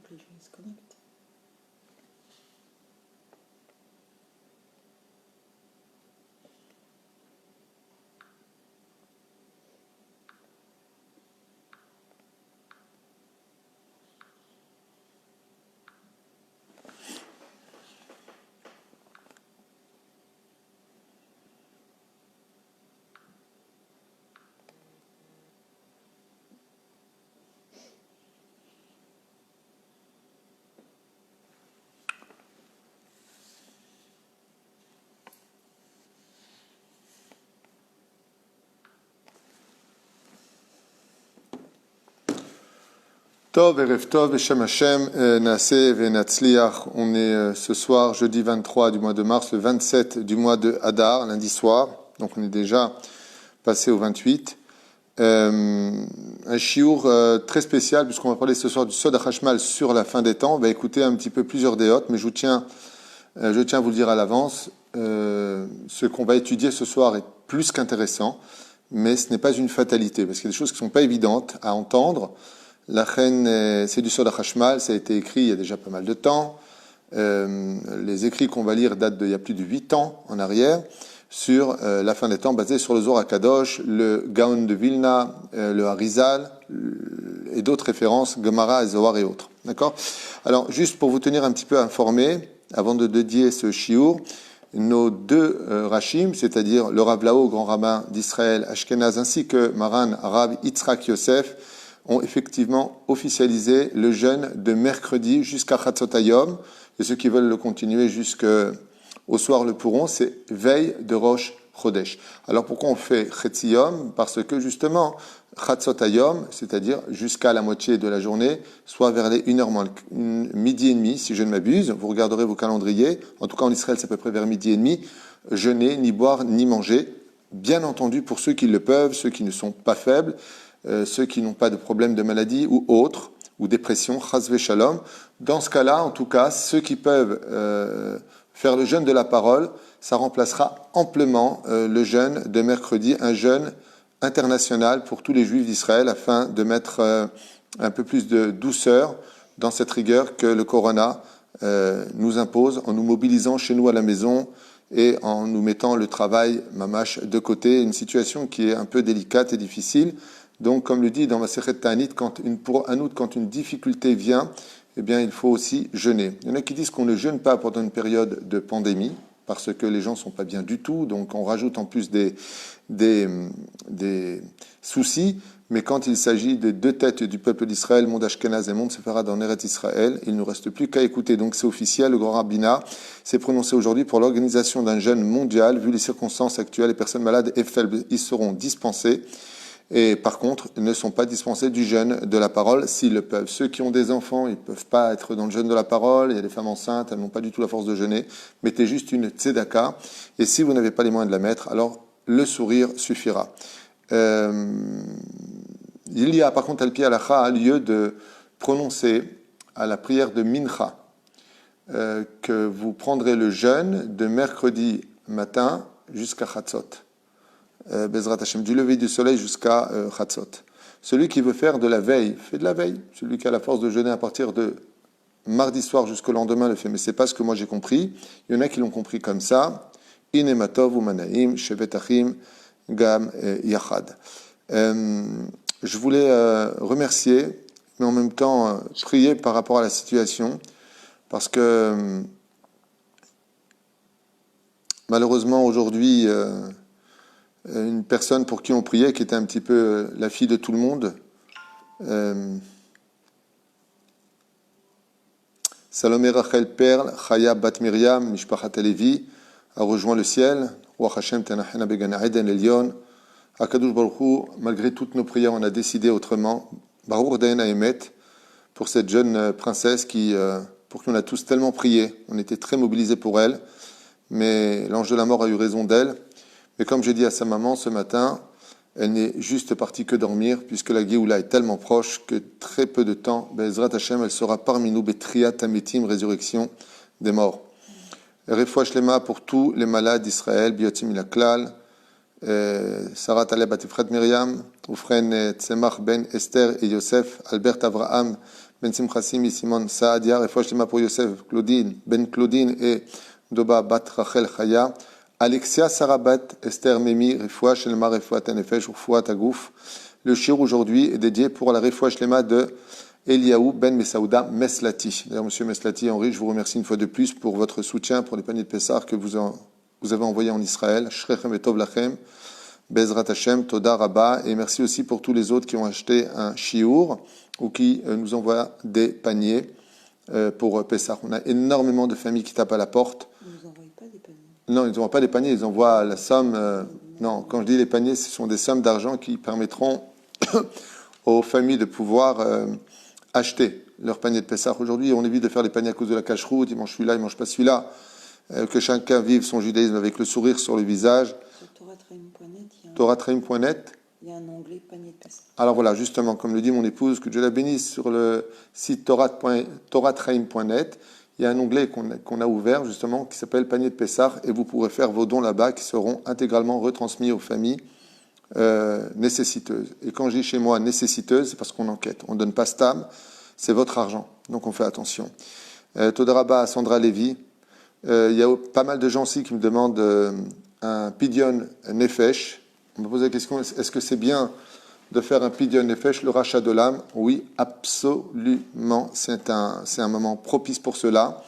que les gens se connectent. Tov, Erev Tov, Beshem Hashem, Naaseh Venatzliach. On est ce soir, jeudi 23 du mois de mars, le 27 du mois de Hadar, lundi soir. Donc on est déjà passé au 28. Un chiour très spécial, puisqu'on va parler ce soir du Sod HaChashmal sur la fin des temps. On va écouter un petit peu plusieurs déotes, mais je tiens à vous le dire à l'avance. Ce qu'on va étudier ce soir est plus qu'intéressant, mais ce n'est pas une fatalité, parce qu'il y a des choses qui ne sont pas évidentes à entendre. La reine, c'est du Sod HaChashmal, ça a été écrit il y a déjà pas mal de temps. Les écrits qu'on va lire datent d'il y a plus de 8 ans en arrière, sur la fin des temps, basés sur le Zohar HaKadosh, le Gaon de Vilna, le Harizal, et d'autres références, Gemara, Zohar et autres. D'accord ? Alors, juste pour vous tenir un petit peu informés, avant de dédier ce shiur, nos deux Rashim, c'est-à-dire le Rav Lao, grand rabbin d'Israël, Ashkenaz, ainsi que Maran, Rav Yitzhak Yosef, ont effectivement officialisé le jeûne de mercredi jusqu'à Chatzot Hayom, et ceux qui veulent le continuer jusqu'au soir le pourront, c'est veille de Rosh Chodesh. Alors pourquoi on fait Chetzi Yom ? Parce que justement, Chatzot Hayom, c'est-à-dire jusqu'à la moitié de la journée, soit vers les 1h midi et demi, si je ne m'abuse, vous regarderez vos calendriers, en tout cas en Israël c'est à peu près vers midi et demi, jeûner, ni boire, ni manger, bien entendu pour ceux qui le peuvent, ceux qui ne sont pas faibles, ceux qui n'ont pas de problème de maladie ou autre, ou dépression, chas v'shalom. Dans ce cas-là, en tout cas, ceux qui peuvent faire le jeûne de la parole, ça remplacera amplement le jeûne de mercredi, un jeûne international pour tous les juifs d'Israël, afin de mettre un peu plus de douceur dans cette rigueur que le corona nous impose, en nous mobilisant chez nous à la maison et en nous mettant le travail mamash de côté, une situation qui est un peu délicate et difficile. Donc, comme le dit dans Masechet Ta'anit, quand une difficulté vient, eh bien, il faut aussi jeûner. Il y en a qui disent qu'on ne jeûne pas pendant une période de pandémie, parce que les gens ne sont pas bien du tout, donc on rajoute en plus des soucis. Mais quand il s'agit des deux têtes du peuple d'Israël, monde Ashkenaz et monde Séfarad en Eretz Israël, il ne reste plus qu'à écouter. Donc c'est officiel, le grand rabbinat s'est prononcé aujourd'hui pour l'organisation d'un jeûne mondial. Vu les circonstances actuelles, les personnes malades et faibles y seront dispensées. Et par contre, ne sont pas dispensés du jeûne de la parole s'ils le peuvent. Ceux qui ont des enfants, ils ne peuvent pas être dans le jeûne de la parole. Il y a des femmes enceintes, elles n'ont pas du tout la force de jeûner. Mettez juste une tzedaka. Et si vous n'avez pas les moyens de la mettre, alors le sourire suffira. Il y a par contre al-pi halacha lieu de prononcer à la prière de Mincha que vous prendrez le jeûne de mercredi matin jusqu'à Chatzot. Bezrat Hashem, du lever du soleil jusqu'à Chatzot. Celui qui veut faire de la veille, fait de la veille. Celui qui a la force de jeûner à partir de mardi soir jusqu'au lendemain le fait. Mais c'est pas ce que moi j'ai compris. Il y en a qui l'ont compris comme ça. Inematov ou manaim, shevet achim, gam yachad. Je voulais remercier, mais en même temps prier par rapport à la situation, parce que malheureusement aujourd'hui, une personne pour qui on priait, qui était un petit peu la fille de tout le monde, Salomé Rachel Perl, Chaya Bat Miriam, Mishpachat Levi, a rejoint le ciel. Ruach Hashem Tenachena Began Eden Elion. Akadosh Baruch Hu, malgré toutes nos prières, on a décidé autrement. Baruch Daen Haemet, pour cette jeune princesse pour qui on a tous tellement prié. On était très mobilisés pour elle, mais l'ange de la mort a eu raison d'elle. Mais comme j'ai dit à sa maman ce matin, elle n'est juste partie que dormir, puisque la Géoula est tellement proche que très peu de temps, Be'ezrat Hashem, elle sera parmi nous, Betriat Ametim, résurrection des morts. Refoua Shlema pour tous les malades d'Israël, Biotim Ilaklal, Sarah Taleb Batifrat Myriam, Oufren Tzemach Ben Esther et Yosef, Albert Avraham Ben Simcha Simi, Simon Saadia, Refoua Shlema pour Yosef, Claudine, Ben Claudine et Doba Bat Rachel Chaya, Alexia Sarabat, Esther Memi, Refoua Shlema, Refoua Tanefesh, Refoua Tagouf. Le shir aujourd'hui est dédié pour la Refoua Shlema de Eliaou Ben Mesaouda Meslati. D'ailleurs, monsieur Meslati, Henri, je vous remercie une fois de plus pour votre soutien pour les paniers de Pessah que vous avez envoyés en Israël. Shrechem et Tov Lachem, Bezrat Hashem, Toda Rabba. Et merci aussi pour tous les autres qui ont acheté un shiur ou qui nous envoient des paniers pour Pessah. On a énormément de familles qui tapent à la porte. Ils ne nous envoient pas des paniers. Non, ils n'envoient pas des paniers, ils envoient la somme. Non, quand je dis les paniers, ce sont des sommes d'argent qui permettront aux familles de pouvoir acheter leur panier de Pessah. Aujourd'hui, on évite de faire les paniers à cause de la cache-route. Ils mangent celui-là, ils ne mangent pas celui-là. Que chacun vive son judaïsme avec le sourire sur le visage. Sur toratraim.net, Toratraim.net. Il y a un onglet panier de Pessah. Alors voilà, justement, comme le dit mon épouse, que Dieu la bénisse, sur le site toratraim.net, il y a un onglet qu'on a ouvert, justement, qui s'appelle Panier de Pessah, et vous pourrez faire vos dons là-bas qui seront intégralement retransmis aux familles nécessiteuses. Et quand je dis chez moi nécessiteuses, c'est parce qu'on enquête. On ne donne pas stam, c'est votre argent. Donc on fait attention. Todaraba, Sandra Lévy. Il y a pas mal de gens aussi qui me demandent un pidyon nefesh. On me pose la question, est-ce que c'est bien de faire un pidyon nefesh, le rachat de l'âme? Oui, absolument. C'est un moment propice pour cela.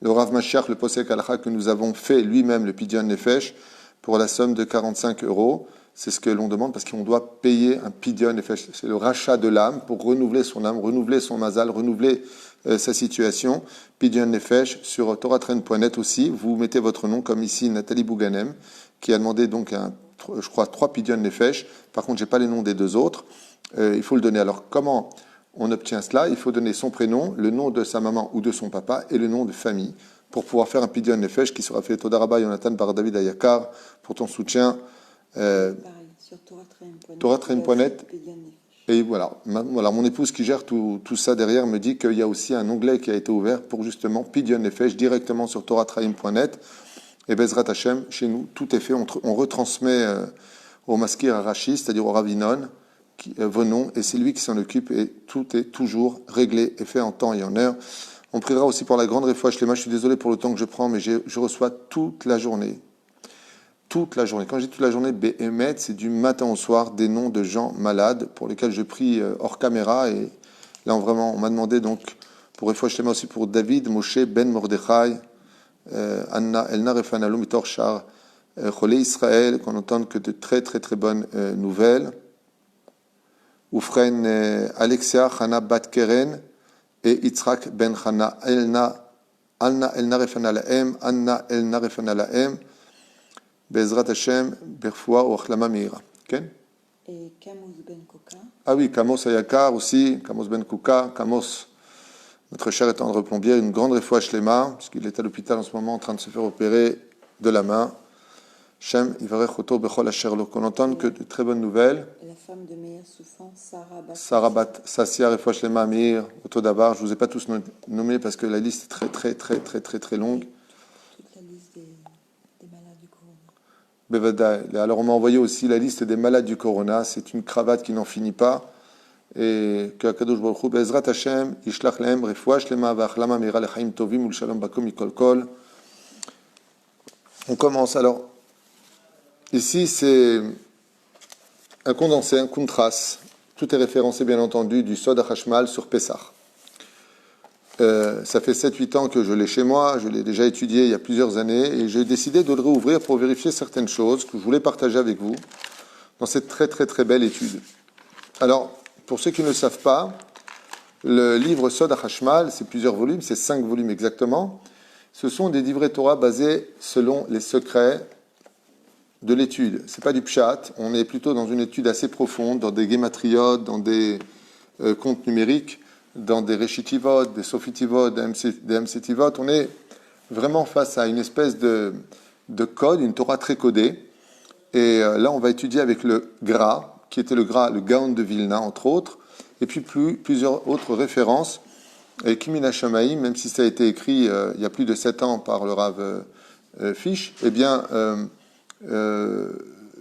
Le Rav Mashiach, le posek halakha que nous avons fait lui-même, le pidyon nefesh, pour la somme de 45 €. C'est ce que l'on demande parce qu'on doit payer un pidyon nefesh. C'est le rachat de l'âme pour renouveler son âme, renouveler son mazal, renouveler sa situation. Pidyon nefesh sur toratrain.net aussi. Vous mettez votre nom, comme ici Nathalie Bouganem, qui a demandé donc je crois 3 pidyon nefesh. Par contre, j'ai pas les noms des deux autres. Il faut le donner. Alors, comment on obtient cela? Il faut donner son prénom, le nom de sa maman ou de son papa et le nom de famille pour pouvoir faire un pidyon nefesh qui sera fait Todaraba Yonatan par David Ayakar pour ton soutien. Pareil, sur toratrain.net. Et voilà, mon épouse qui gère tout ça derrière me dit qu'il y a aussi un onglet qui a été ouvert pour justement pidyon nefesh directement sur toratraim.net. Et Bezrat Hashem, chez nous, tout est fait. On retransmet au maskir Arashi, c'est-à-dire au Ravinon, venons, et c'est lui qui s'en occupe, et tout est toujours réglé et fait en temps et en heure. On priera aussi pour la grande Refoua Shlema. Je suis désolé pour le temps que je prends, mais je reçois toute la journée. Toute la journée. Quand je dis toute la journée, Béhémet, c'est du matin au soir des noms de gens malades pour lesquels je prie hors caméra. Et là, on m'a demandé donc pour Refoua Shlema aussi pour David, Moshe, Ben Mordechai, Anna, Elna Refanalou, Mitor Shar, Cholé Israël, qu'on entende que de très très très bonnes nouvelles. Oufren Alexia, Chana Bat Keren et Yitzhak Ben Chana, Anna Elna Refanalaem, Anna Elna Refanalaem. Bezrat Hashem, Berfoua ou Achlama Meira. Et Kamos Ben Koka. Ah oui, Kamos Ayakar aussi, Kamos Ben Koka, Kamos, notre cher est tendre plombier, une grande Refoua Shlema, puisqu'il est à l'hôpital en ce moment en train de se faire opérer de la main. Shem, Ivarech Oto Bechol Asherlo, qu'on entende que de très bonnes nouvelles. Et la femme de Meir Soufan, Sarah Bat Sassia, Refoua Shlema, Meir, Oto Dabar. Je ne vous ai pas tous nommés parce que la liste est très très très très très très longue. Toute la liste des malades du corona. Bevadaï. Alors on m'a envoyé aussi la liste des malades du corona. C'est une cravate qui n'en finit pas. Et que Akadosh Baruch Hu, Bezrat Hashem, Yishlach Lehem, Refoua Shlema, V'achlama Meira Lechaim Tovim, Ulshalom Bakom Mikol Kol. On commence alors. Ici, c'est un condensé, un contraste. Tout est référencé, bien entendu, du Sod HaChashmal sur Pessah. Ça fait 7-8 ans que je l'ai chez moi, je l'ai déjà étudié il y a plusieurs années, et j'ai décidé de le réouvrir pour vérifier certaines choses que je voulais partager avec vous dans cette très très très belle étude. Alors, pour ceux qui ne le savent pas, le livre Sod HaChashmal, c'est plusieurs volumes, c'est 5 volumes exactement. Ce sont des livrets Torah basés selon les secrets de l'étude. C'est pas du pshat, on est plutôt dans une étude assez profonde, dans des gématriotes, dans des comptes numériques, dans des réchitivot, des sofitivot, des mcetivot. On est vraiment face à une espèce de code, une Torah très codée. Et là, on va étudier avec le Gra, qui était le Gaon de Vilna, entre autres, et puis plusieurs autres références. Et Kimina Shamaïm, même si ça a été écrit il y a plus de 7 ans par le Rav Fish, eh bien,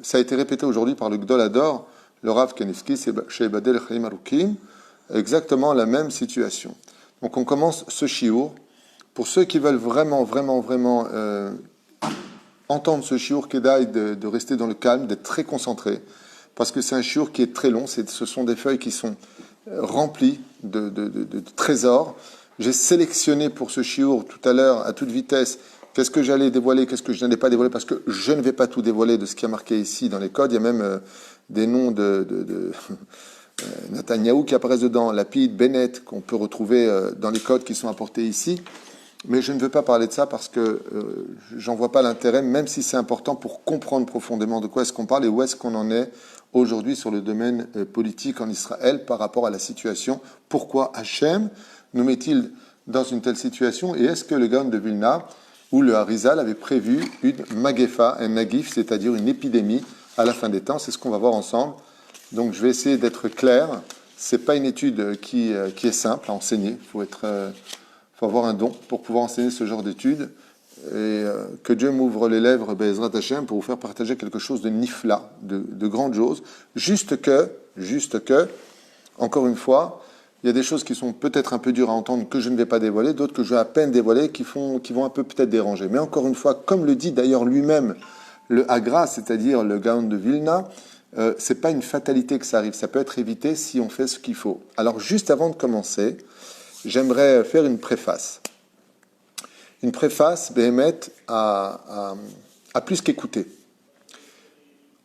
ça a été répété aujourd'hui par le Gdol Hador, le Rav Kanevski, chez Badel Chaim Arukim, exactement la même situation. Donc on commence ce shiur. Pour ceux qui veulent vraiment entendre ce shiur, Kedaï de rester dans le calme, d'être très concentré, parce que c'est un shiur qui est très long, ce sont des feuilles qui sont remplies de trésors. J'ai sélectionné pour ce shiur tout à l'heure, à toute vitesse, qu'est-ce que j'allais dévoiler, qu'est-ce que je n'allais pas dévoiler, parce que je ne vais pas tout dévoiler de ce qui est marqué ici dans les codes. Il y a même des noms de Netanyahou qui apparaissent dedans, Lapid, Bennett, qu'on peut retrouver dans les codes qui sont apportés ici. Mais je ne veux pas parler de ça parce que j'en vois pas l'intérêt, même si c'est important pour comprendre profondément de quoi est-ce qu'on parle et où est-ce qu'on en est aujourd'hui sur le domaine politique en Israël par rapport à la situation. Pourquoi Hachem nous met-il dans une telle situation? Et est-ce que le Gaon de Vilna ou le Harizal avait prévu une magefa, un nagif, c'est-à-dire une épidémie à la fin des temps? C'est ce qu'on va voir ensemble. Donc je vais essayer d'être clair. C'est pas une étude qui est simple à enseigner. Il faut avoir un don pour pouvoir enseigner ce genre d'études. Et que Dieu m'ouvre les lèvres, Be'ezrat Hashem, pour vous faire partager quelque chose de nifla, de grandiose. Juste que, encore une fois, il y a des choses qui sont peut-être un peu dures à entendre, que je ne vais pas dévoiler, d'autres que je vais à peine dévoiler, qui vont un peu peut-être déranger. Mais encore une fois, comme le dit d'ailleurs lui-même le Hagra, c'est-à-dire le Gaon de Vilna, c'est pas une fatalité que ça arrive, ça peut être évité si on fait ce qu'il faut. Alors juste avant de commencer, j'aimerais faire une préface. Une préface, Béhémet, à plus qu'écouter.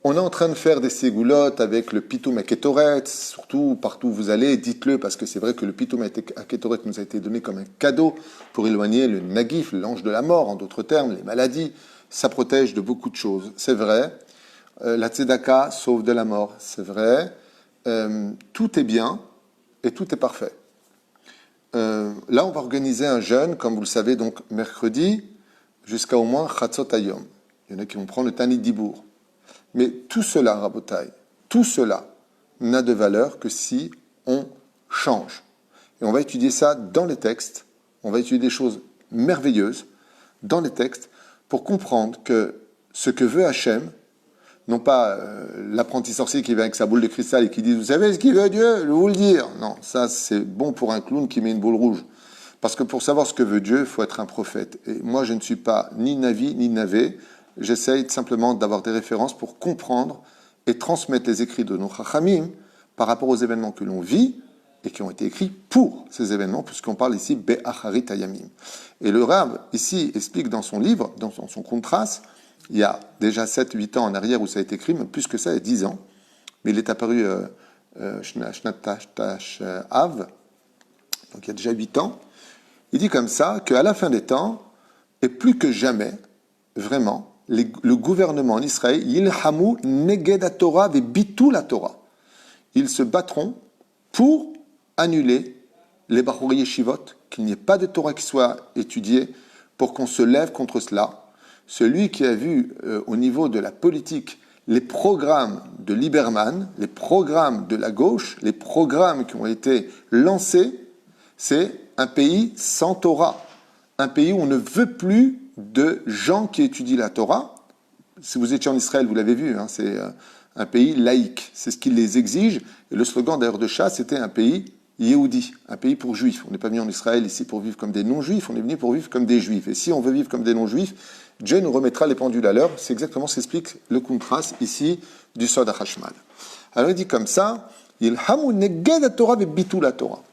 On est en train de faire des ségoulottes avec le Pitoum Aketoret, surtout partout où vous allez, dites-le, parce que c'est vrai que le Pitoum Aketoret nous a été donné comme un cadeau pour éloigner le Nagif, l'ange de la mort, en d'autres termes, les maladies. Ça protège de beaucoup de choses, c'est vrai. La Tzedaka sauve de la mort, c'est vrai. Tout est bien et tout est parfait. Là, on va organiser un jeûne, comme vous le savez, donc mercredi, jusqu'à au moins Chatzot Hayom. Il y en a qui vont prendre le Tanit Dibour. Mais tout cela, Rabotai, tout cela n'a de valeur que si on change. Et on va étudier ça dans les textes, on va étudier des choses merveilleuses dans les textes pour comprendre que ce que veut Hachem, non pas l'apprenti sorcier qui vient avec sa boule de cristal et qui dit « Vous savez ce qu'il veut Dieu ? Je vais vous le dire !» Non, ça c'est bon pour un clown qui met une boule rouge. Parce que pour savoir ce que veut Dieu, il faut être un prophète. Et moi, je ne suis pas ni Navi, ni Navé. J'essaye simplement d'avoir des références pour comprendre et transmettre les écrits de nos Chachamim par rapport aux événements que l'on vit et qui ont été écrits pour ces événements, puisqu'on parle ici Be'acharit Hayamim. Et le Rav, ici, explique dans son livre, dans son contraste, il y a déjà 7-8 ans en arrière où ça a été écrit, mais plus que ça, il y a 10 ans. Mais il est apparu Shnatash Av, donc il y a déjà 8 ans. Il dit comme ça qu'à la fin des temps, et plus que jamais, vraiment, le gouvernement en Israël, Yilhamu Neged Torah ve Bitul Torah. Ils se battront pour annuler les Bachur Yeshivot, qu'il n'y ait pas de Torah qui soit étudiée, pour qu'on se lève contre cela. Celui qui a vu au niveau de la politique les programmes de Lieberman, les programmes de la gauche, les programmes qui ont été lancés, c'est un pays sans Torah, un pays où on ne veut plus de gens qui étudient la Torah. Si vous étiez en Israël, vous l'avez vu, hein, c'est un pays laïque, c'est ce qui les exige. Et le slogan d'ailleurs de Shas, c'était un pays Yehudi, un pays pour juifs. On n'est pas venu en Israël ici pour vivre comme des non-juifs, on est venu pour vivre comme des juifs. Et si on veut vivre comme des non-juifs, Dieu nous remettra les pendules à l'heure. C'est exactement ce qu'explique le contraste ici du Sod HaChashmal. Alors il dit comme ça, Yilhamu neged Torah ve bitul Torah.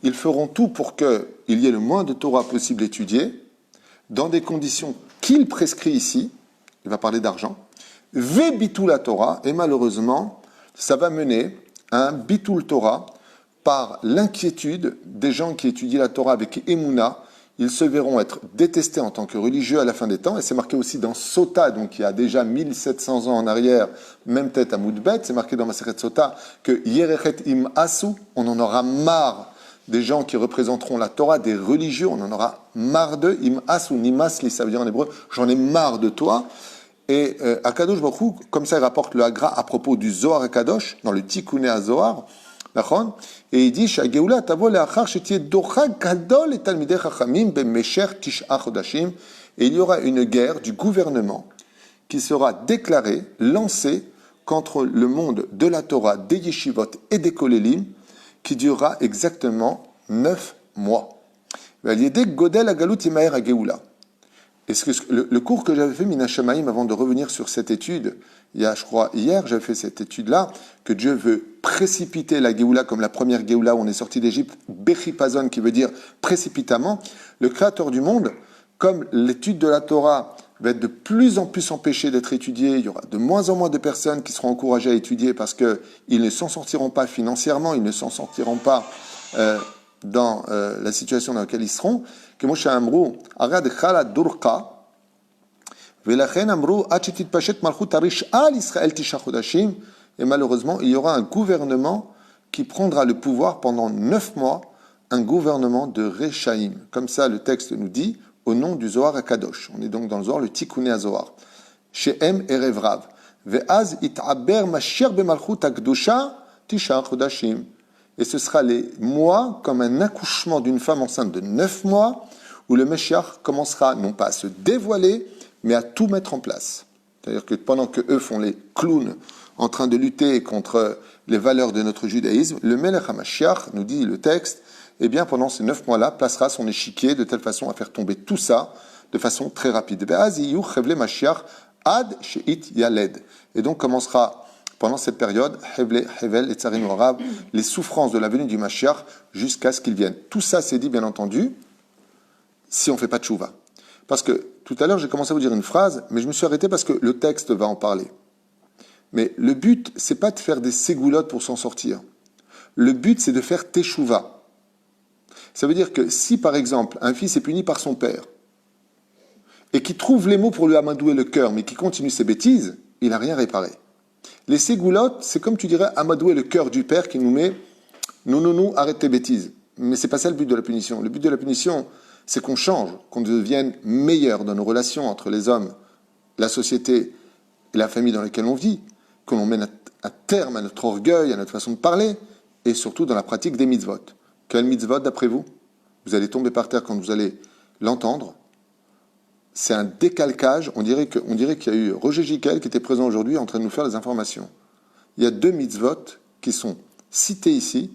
Ils feront tout pour qu'il y ait le moins de Torah possible étudiée, dans des conditions qu'il prescrit ici, il va parler d'argent, ve bitul Torah, et malheureusement, ça va mener à un bitul Torah par l'inquiétude des gens qui étudient la Torah avec Emouna. Ils se verront être détestés en tant que religieux à la fin des temps, et c'est marqué aussi dans Sota, donc il y a déjà 1700 ans en arrière, même tête à Moudbet, c'est marqué dans Maseret Sota que Yerechet im Asu, on en aura marre des gens qui représenteront la Torah, des religieux, on en aura marre d'eux, im Asu, nimasli, ça veut dire en hébreu, j'en ai marre de toi. Et Akadosh Baruch Hu, comme ça il rapporte le Hagra à propos du Zohar Akadosh, dans le Tikkuné HaZohar, et il dit שהגאולה תבוא לאחר שתהיה דוחה גדול לתלמידי חכמים במשך 9 חודשים, et il y aura une guerre du gouvernement qui sera déclarée, lancée contre le monde de la Torah, des yeshivot et des kolélim, qui durera exactement 9 mois. Godel Agalut Imaer Ageoula. Est-ce que le cours que j'avais fait, Mina Shamaim, avant de revenir sur cette étude, il y a, je crois, hier, j'avais fait cette étude-là, que Dieu veut précipiter la Géoula comme la première Géoula où on est sorti d'Égypte, Bechipazon, qui veut dire précipitamment. Le Créateur du monde, comme l'étude de la Torah va être de plus en plus empêchée d'être étudiée, il y aura de moins en moins de personnes qui seront encouragées à étudier parce qu'ils ne s'en sortiront pas financièrement, ils ne s'en sortiront pas dans la situation dans laquelle ils seront, que Moshe Amrou, Arad Khala Durqa, Velachen Amrou, Achetit Pachet Malchut Arish Al Israël Tisha Chodashim, et malheureusement, il y aura un gouvernement qui prendra le pouvoir pendant 9 mois, un gouvernement de Rechaim. Comme ça, le texte nous dit, au nom du Zohar HaKadosh. On est donc dans le Zohar, le Tikkuné HaZohar. She'em Erev Rav. Ve'az it'aber Mashiach b'malchut HaKdosha Tisha Chodashim. Et ce sera les mois comme un accouchement d'une femme enceinte de 9 mois, où le Mashiach commencera non pas à se dévoiler, mais à tout mettre en place. C'est-à-dire que pendant que eux font les clowns en train de lutter contre les valeurs de notre judaïsme, le Melech HaMashiach, nous dit le texte, eh bien pendant ces 9 mois-là, placera son échiquier de telle façon à faire tomber tout ça de façon très rapide. Et donc commencera pendant cette période, les souffrances de la venue du Mashiach jusqu'à ce qu'il vienne. Tout ça, c'est dit, bien entendu, si on ne fait pas de tchouva. Parce que tout à l'heure, j'ai commencé à vous dire une phrase, mais je me suis arrêté parce que le texte va en parler. Mais le but, c'est pas de faire des ségoulottes pour s'en sortir. Le but, c'est de faire teshuva. Ça veut dire que si, par exemple, un fils est puni par son père, et qui trouve les mots pour lui amadouer le cœur, mais qui continue ses bêtises, il n'a rien réparé. Les ségoulottes, c'est comme tu dirais amadouer le cœur du père qui nous met « non, arrête tes bêtises ». Mais c'est pas ça le but de la punition. Le but de la punition, c'est qu'on change, qu'on devienne meilleur dans nos relations entre les hommes, la société et la famille dans laquelle on vit, que l'on mène à terme à notre orgueil, à notre façon de parler, et surtout dans la pratique des mitzvot. Quel mitzvot, d'après vous? Vous allez tomber par terre quand vous allez l'entendre. C'est un décalcage. On dirait qu'il y a eu Roger Giquel qui était présent aujourd'hui en train de nous faire les informations. Il y a 2 mitzvot qui sont cités ici,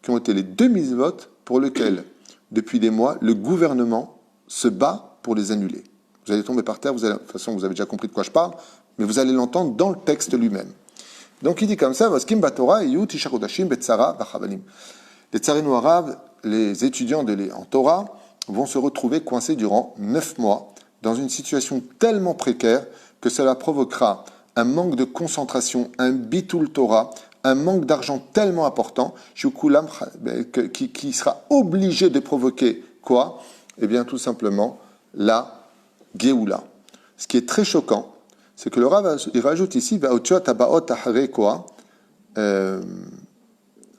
qui ont été les 2 mitzvot pour lesquels, depuis des mois, le gouvernement se bat pour les annuler. Vous allez tomber par terre, de toute façon, vous avez déjà compris de quoi je parle, mais vous allez l'entendre dans le texte lui-même. Donc il dit comme ça, les Tsarinu arabes, les étudiants en Torah, vont se retrouver coincés durant 9 mois dans une situation tellement précaire que cela provoquera un manque de concentration, un bitul Torah, un manque d'argent tellement important qui sera obligé de provoquer quoi? Eh bien tout simplement la Géoula. Ce qui est très choquant, c'est que le Rav il rajoute ici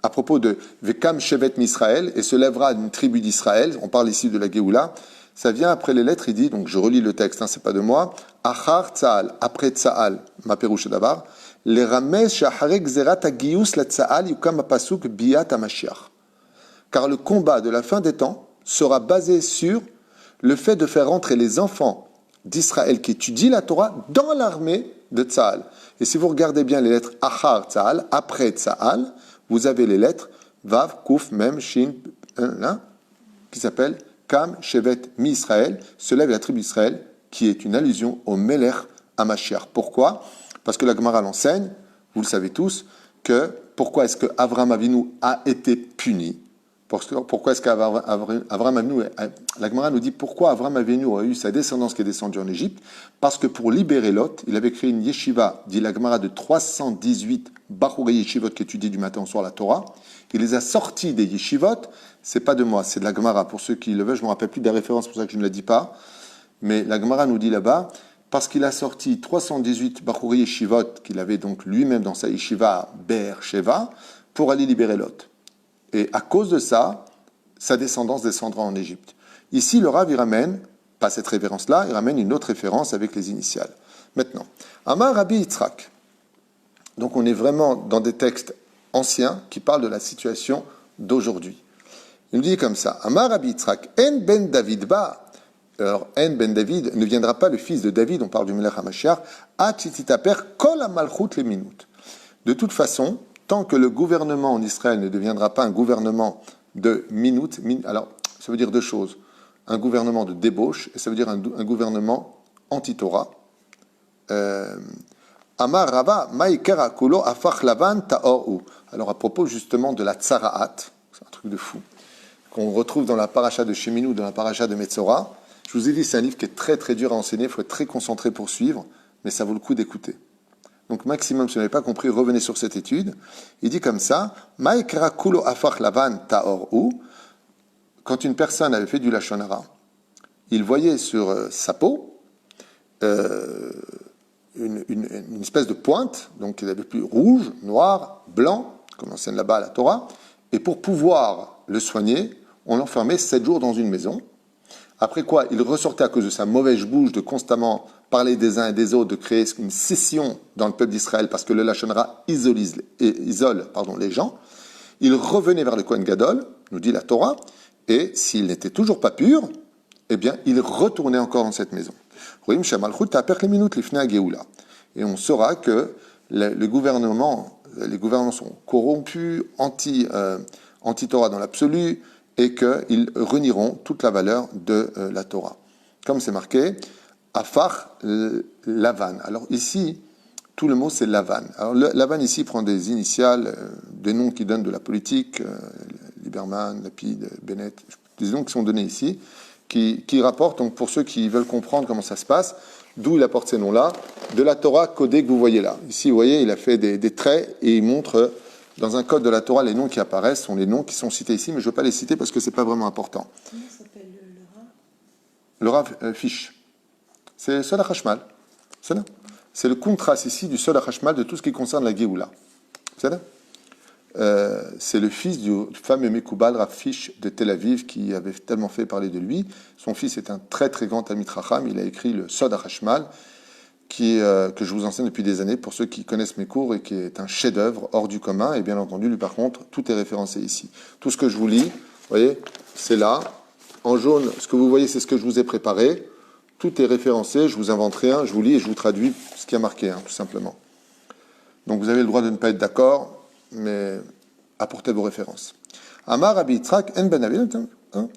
à propos de Vekam Shevet Misraël, et se lèvera une tribu d'Israël, on parle ici de la Géoula, ça vient après les lettres, il dit, donc je relis le texte, c'est pas de moi, Achar Tzahal, après Tzahal, ma perouche d'abord, les Rames Shahare Gzerat Agiyus la Tzahal Yukam Apasuk Biyat Amashiach. Car le combat de la fin des temps sera basé sur le fait de faire entrer les enfants d'Israël qui étudient la Torah dans l'armée de Tzahal. Et si vous regardez bien les lettres Achar Tzahal, après Tzahal, vous avez les lettres Vav, Kuf, Mem, Shin, qui s'appelle Kam, Shevet, Mi Israël, se lève la tribu d'Israël, qui est une allusion au Melech HaMashiach. Pourquoi? Parce que la Gemara l'enseigne, vous le savez tous, que pourquoi est-ce que Avram Avinu a été puni? Pourquoi est-ce qu'Avram Avinu, la Gemara nous dit pourquoi Avram Avinu a eu sa descendance qui est descendue en Égypte? Parce que pour libérer Lot, il avait créé une yeshiva, dit la Gemara, de 318 Bachurei Yeshivot qui étudient du matin au soir la Torah. Il les a sortis des Yeshivot, c'est pas de moi, c'est de la Gemara. Pour ceux qui le veulent, je ne me rappelle plus des références, pour ça que je ne la dis pas. Mais la Gemara nous dit là-bas, parce qu'il a sorti 318 Bachurei Yeshivot, qu'il avait donc lui-même dans sa yeshiva à Be'er Sheva, pour aller libérer Lot. Et à cause de ça, sa descendance descendra en Égypte. Ici, le Rav, il ramène, pas cette référence-là, il ramène une autre référence avec les initiales. Maintenant, Amar Rabbi Yitzhak. Donc on est vraiment dans des textes anciens qui parlent de la situation d'aujourd'hui. Il nous dit comme ça, Amar Rabbi Yitzhak, En ben David ba. Alors, En ben David ne viendra pas le fils de David, on parle du Melech HaMashiach, A tititaper kol ha-malchut le minut. De toute façon, tant que le gouvernement en Israël ne deviendra pas un gouvernement de minutes, alors ça veut dire deux choses. Un gouvernement de débauche, et ça veut dire un gouvernement anti-Torah. Amar Rava, Maïkera Kulo Afach Lavan Taoru. Alors à propos justement de la Tsara'at, c'est un truc de fou, qu'on retrouve dans la paracha de Sheminu, dans la paracha de Metzora. Je vous ai dit, c'est un livre qui est très très dur à enseigner, il faut être très concentré pour suivre, mais ça vaut le coup d'écouter. Donc maximum, si vous n'avez pas compris, revenez sur cette étude. Il dit comme ça, Maïkera Kulo Afach Lavan Taoru. Quand une personne avait fait du Lachon Hara, il voyait sur sa peau une espèce de pointe, donc il avait plus rouge, noir, blanc, comme enseigne là-bas à la Torah, et pour pouvoir le soigner, on l'enfermait 7 jours dans une maison. Après quoi, il ressortait à cause de sa mauvaise bouche de constamment parler des uns et des autres, de créer une scission dans le peuple d'Israël, parce que le Lachon Hara isole les gens. Il revenait vers le Kohen Gadol, nous dit la Torah, et s'il n'était toujours pas pur, eh bien, il retournait encore dans cette maison. Et on saura que les gouvernements sont corrompus, anti-Torah dans l'absolu, et qu'ils renieront toute la valeur de la Torah. Comme c'est marqué, Afach Lavan. Alors ici, tout le mot c'est Lavan. Alors Lavan ici prend des initiales, des noms qui donnent de la politique, Lieberman, Lapid, Bennett, des noms qui sont donnés ici, qui rapportent, donc pour ceux qui veulent comprendre comment ça se passe, d'où il apporte ces noms-là, de la Torah codée que vous voyez là. Ici, vous voyez, il a fait des traits et il montre, dans un code de la Torah, les noms qui apparaissent sont les noms qui sont cités ici, mais je ne veux pas les citer parce que ce n'est pas vraiment important. Comment s'appelle le Rav? Le Rav Fish. C'est Sod HaChashmal. C'est le contraste ici du Sod HaChashmal de tout ce qui concerne la Géoula. C'est le fils du fameux Mekoubal Rav Fish de Tel Aviv qui avait tellement fait parler de lui. Son fils est un très très grand Talmid Chacham. Il a écrit le Sod HaChashmal que je vous enseigne depuis des années pour ceux qui connaissent mes cours et qui est un chef-d'œuvre hors du commun. Et bien entendu, lui par contre, tout est référencé ici. Tout ce que je vous lis, vous voyez, c'est là. En jaune, ce que vous voyez, c'est ce que je vous ai préparé. Tout est référencé, je vous invente rien, je vous lis et je vous traduis ce qui a marqué, tout simplement. Donc vous avez le droit de ne pas être d'accord, mais apportez vos références. Amar Rabbi Yitzhak en ben Avi en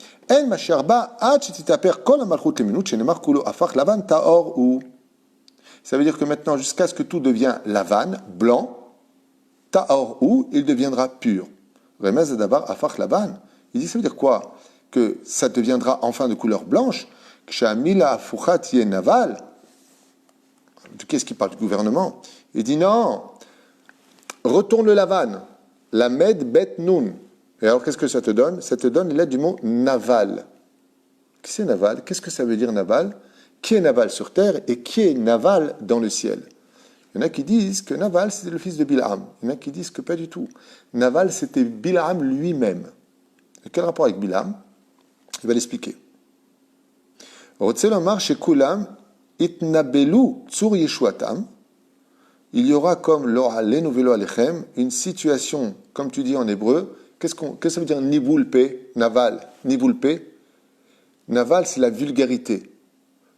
masher ba ad shetitaper kol hamalchut leminut shenemar kulo afach lavan taor ou. Ça veut dire que maintenant, jusqu'à ce que tout devient lavan, blanc, taor ou, il deviendra pur. Remez davar afach lavan. Il dit, ça veut dire quoi? Que ça deviendra enfin de couleur blanche. Kshamila afuchat yeh naval. Qu'est-ce qu'il parle du gouvernement? Il dit non. Retourne le lavan. Lamed bet nun. Et alors, qu'est-ce que ça te donne? Ça te donne l'aide du mot naval. Qui c'est naval? Qu'est-ce que ça veut dire naval? Qui est naval sur terre et qui est naval dans le ciel? Il y en a qui disent que Naval, c'était le fils de Bilham. Il y en a qui disent que pas du tout. Naval, c'était Bilham lui-même. Et quel rapport avec Bilham? Il va l'expliquer. Il y aura comme une situation, comme tu dis en hébreu. Qu'est-ce que ça veut dire niboulpe, naval? Niboulpe. Naval, c'est la vulgarité.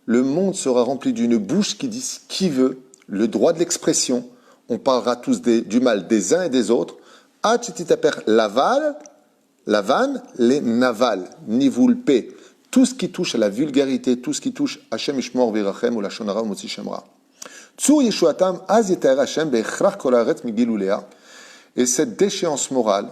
Le monde sera rempli d'une bouche qui dit ce qu'il veut, le droit de l'expression. On parlera tous du mal des uns et des autres. Laval, lavan, les naval, nivoulpe. Tout ce qui touche à la vulgarité, tout ce qui touche Hashem Ishmor Virachem ou la Shonara ou Motzi Shemra. Tsur Yeshuatam az yetaer Hashem be'echrach kol haaretz migilulea. Et cette déchéance morale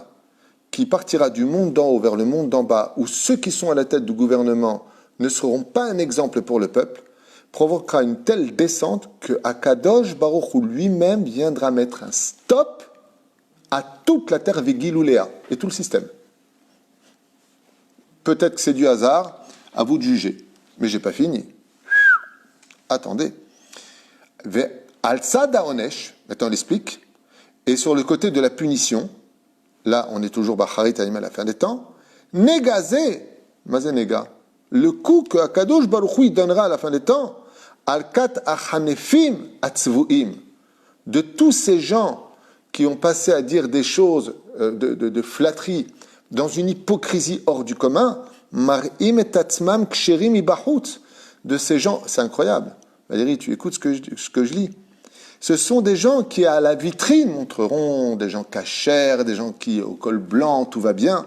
qui partira du monde d'en haut vers le monde d'en bas, où ceux qui sont à la tête du gouvernement ne seront pas un exemple pour le peuple, provoquera une telle descente que Akadosh Baruch Hu lui-même viendra mettre un stop à toute la terre Vigilulea et tout le système. Peut-être que c'est du hasard, à vous de juger. Mais j'ai pas fini. Attendez. Al-Sada Onesh, maintenant on l'explique, et sur le côté de la punition, là on est toujours Bacharit Aïm à la fin des temps, Negazé, Mazenega, le coup que Akadosh Baruch Hu donnera à la fin des temps, Al-Kat Achanefim Atzvuim, de tous ces gens qui ont passé à dire des choses de flatterie dans une hypocrisie hors du commun, Mar'im et Tatzmam Ksherim Ibahut, de ces gens, c'est incroyable. Valérie, tu écoutes ce que je lis. Ce sont des gens qui, à la vitrine, montreront des gens cachers, des gens qui, au col blanc, tout va bien.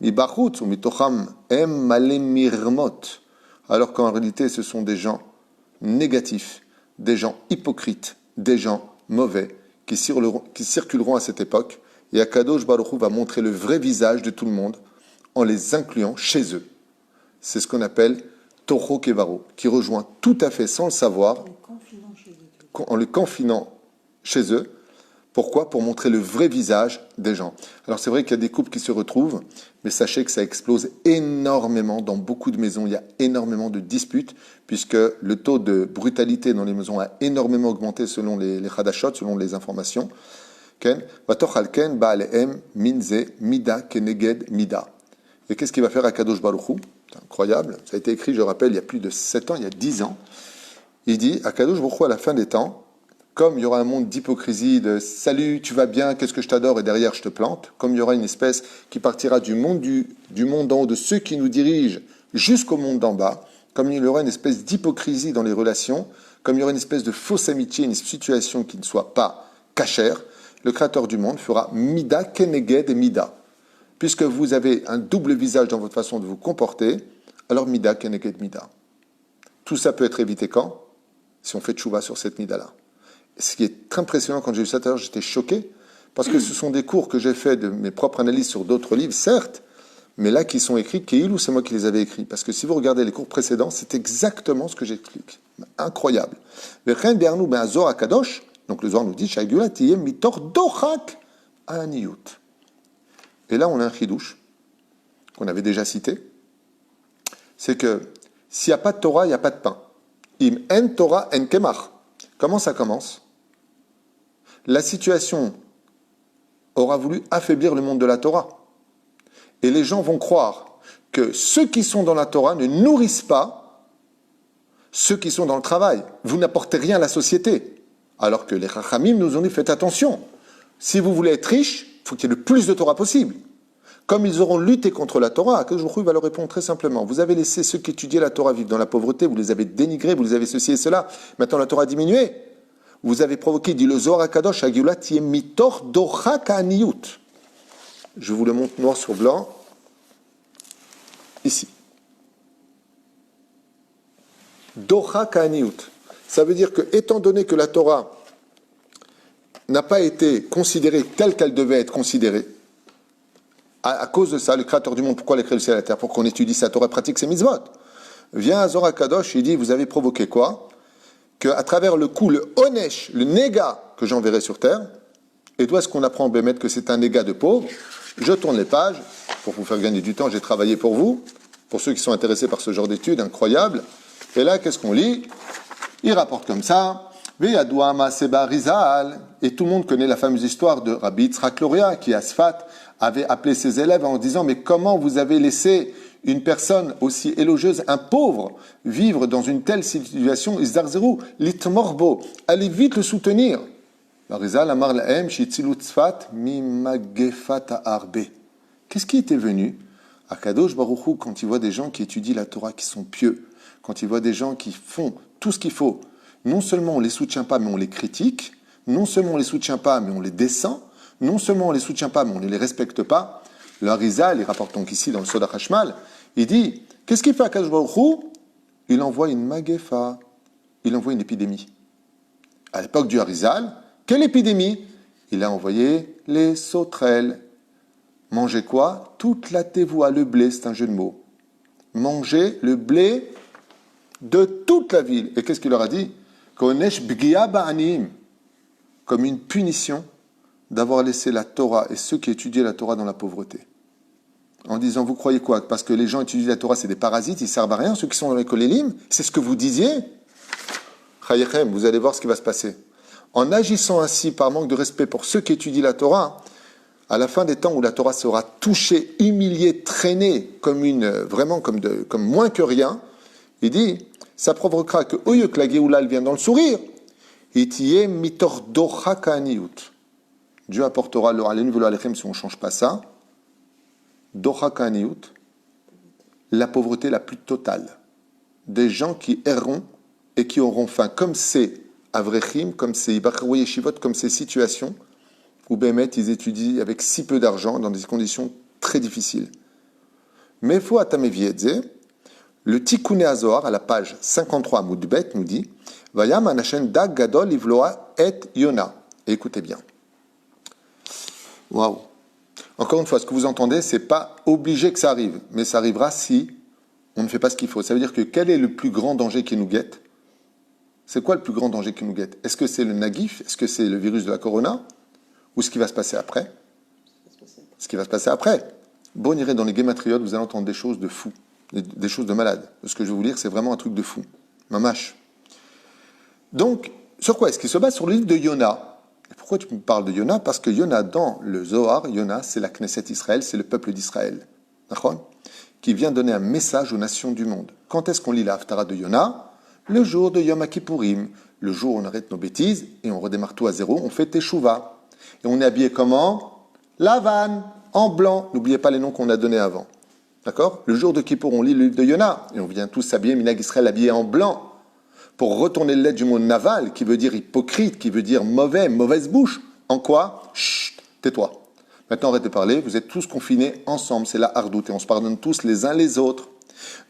Mibachut ou mitocham em malem mirmot. Alors qu'en réalité, ce sont des gens négatifs, des gens hypocrites, des gens mauvais, qui circuleront à cette époque. Et Akadosh Baruch Hu va montrer le vrai visage de tout le monde en les incluant chez eux. C'est ce qu'on appelle Toho Kevaro, qui rejoint tout à fait sans le savoir, en le confinant chez eux. Pourquoi ? Pour montrer le vrai visage des gens. Alors c'est vrai qu'il y a des couples qui se retrouvent, mais sachez que ça explose énormément dans beaucoup de maisons. Il y a énormément de disputes, puisque le taux de brutalité dans les maisons a énormément augmenté selon les Hadashot, selon les informations. Ken, Vatochalken, Baalehem, Minze, Mida, Keneged, Mida. Et qu'est-ce qu'il va faire à Kadosh Baruch Hu ? C'est incroyable. Ça a été écrit, je rappelle, il y a plus de 7 ans, il y a 10 ans. Il dit à Kadosh Baruch Hu, à la fin des temps, comme il y aura un monde d'hypocrisie, de « salut, tu vas bien, qu'est-ce que je t'adore » et derrière je te plante, comme il y aura une espèce qui partira du monde d'en haut, de ceux qui nous dirigent, jusqu'au monde d'en bas, comme il y aura une espèce d'hypocrisie dans les relations, comme il y aura une espèce de fausse amitié, une situation qui ne soit pas cachère, le Créateur du monde fera « mida keneged mida ». Puisque vous avez un double visage dans votre façon de vous comporter, alors mida keneged mida. Tout ça peut être évité quand ? Si on fait tchouva sur cette mida-là. Ce qui est très impressionnant, quand j'ai vu ça tout à l'heure, j'étais choqué, parce que ce sont des cours que j'ai fait de mes propres analyses sur d'autres livres, certes, mais là qui sont écrits, Keilou, c'est moi qui les avais écrits. Parce que si vous regardez les cours précédents, c'est exactement ce que j'explique. Incroyable. Donc le Zohar nous dit, et là on a un chidouche, qu'on avait déjà cité, c'est que s'il n'y a pas de Torah, il n'y a pas de pain. Im en Torah en kemach. Comment ça commence ? La situation aura voulu affaiblir le monde de la Torah. Et les gens vont croire que ceux qui sont dans la Torah ne nourrissent pas ceux qui sont dans le travail. Vous n'apportez rien à la société. Alors que les Chachamim nous ont dit, faites attention. Si vous voulez être riche, il faut qu'il y ait le plus de Torah possible. Comme ils auront lutté contre la Torah, Akadosh Baruch Hu va leur répondre très simplement. Vous avez laissé ceux qui étudiaient la Torah vivre dans la pauvreté, vous les avez dénigrés, vous les avez ceci et cela. Maintenant la Torah a diminué. Vous avez provoqué, dit le Zohar HaKadosh, Hagiulat mitor docha ka'aniyut. Je vous le montre noir sur blanc. Ici. Docha ka'aniyut. Ça veut dire que, étant donné que la Torah n'a pas été considérée telle qu'elle devait être considérée, à cause de ça, le Créateur du monde, pourquoi il a créé le ciel et la terre ? Pour qu'on étudie sa Torah, pratique ses mitzvot. Vient à Zohar HaKadosh, il dit, vous avez provoqué quoi ? Qu'à travers le coup, le onesh, le néga que j'enverrai sur terre, et d'où est-ce qu'on apprend en Bémet que c'est un néga de pauvre ? Je tourne les pages, pour vous faire gagner du temps, j'ai travaillé pour vous, pour ceux qui sont intéressés par ce genre d'études, incroyable. Et là, qu'est-ce qu'on lit ? Il rapporte comme ça, Veyadoua Seba Rizal, et tout le monde connaît la fameuse histoire de Rabbi Yitzhak Luria, qui à Sfat avait appelé ses élèves en disant, mais comment vous avez laissé une personne aussi élogieuse, un pauvre, vivre dans une telle situation, Isdarzerou, litmorbo, allez vite le soutenir. Qu'est-ce qui était venu à Kadosh Baruch Hu quand il voit des gens qui étudient la Torah, qui sont pieux, quand il voit des gens qui font tout ce qu'il faut, non seulement on les soutient pas, mais on les critique, non seulement on les soutient pas, mais on les descend, non seulement on les soutient pas, mais on ne les respecte pas. Le Harizal, il rapporte donc ici dans le Soda Hashmal, il dit, qu'est-ce qu'il fait à Kadosh Baruch Hu ? Il envoie une magefa, il envoie une épidémie. À l'époque du Harizal, quelle épidémie ? Il a envoyé les sauterelles. Manger quoi ? Toute la tevoua, le blé, c'est un jeu de mots. Manger le blé de toute la ville. Et qu'est-ce qu'il leur a dit ? Konesh b'gia ba'anim. Comme une punition d'avoir laissé la Torah et ceux qui étudiaient la Torah dans la pauvreté. En disant, vous croyez quoi ? Parce que les gens étudient la Torah, c'est des parasites, ils ne servent à rien, ceux qui sont dans les kolélim, c'est ce que vous disiez. Chayechem, vous allez voir ce qui va se passer. En agissant ainsi par manque de respect pour ceux qui étudient la Torah, à la fin des temps où la Torah sera touchée, humiliée, traînée comme moins que rien, il dit, ça provoquera que, au lieu que la Géoula vienne dans le sourire, Itiye mitor docha ka'aniyut. Dieu apportera le alénu velo alechem si on ne change pas ça. Docha ka'aniyut, la pauvreté la plus totale. Des gens qui erreront et qui auront faim, comme c'est Avrechim, comme ces Bacharou Yeshivot, comme ces situations où Bémet, ils étudient avec si peu d'argent, dans des conditions très difficiles. Mais faut atameviedze, le Tikkun HaZohar, à la page 53 Moudbet, nous dit Vayam Anashen Dag Gadol Ivloa et Yona. Et écoutez bien. Waouh! Encore une fois, ce que vous entendez, c'est pas obligé que ça arrive, mais ça arrivera si on ne fait pas ce qu'il faut. Ça veut dire que quel est le plus grand danger qui nous guette? C'est quoi le plus grand danger qui nous guette? Est-ce que c'est le nagif? Est-ce que c'est le virus de la corona? Ou ce qui va se passer après? Ce qui va se passer après. Bon, irez dans les guématriotes, vous allez entendre des choses de fou, des choses de malade. Ce que je vais vous lire, c'est vraiment un truc de fou. Mamache. Donc, sur quoi est-ce qu'il se base? Sur le livre de Yona. Et pourquoi tu me parles de Yona? Parce que Yona, dans le Zohar, Yona, c'est la Knesset Israël, c'est le peuple d'Israël. D'accord? Qui vient donner un message aux nations du monde. Quand est-ce qu'on lit la Haftarah de Yona? Le jour de Yom Kippourim, le jour où on arrête nos bêtises et on redémarre tout à zéro, on fait Teshuvah. Et on est habillé comment? Lavan, en blanc. N'oubliez pas les noms qu'on a donnés avant. D'accord? Le jour de Kippour, on lit le livre de Yona et on vient tous s'habiller, Minag Israël habillé en blanc, pour retourner le lettre du mot naval, qui veut dire hypocrite, qui veut dire mauvais, mauvaise bouche. En quoi? Chut, tais-toi. Maintenant, arrête de parler, vous êtes tous confinés ensemble, c'est la hardoute, et on se pardonne tous les uns les autres.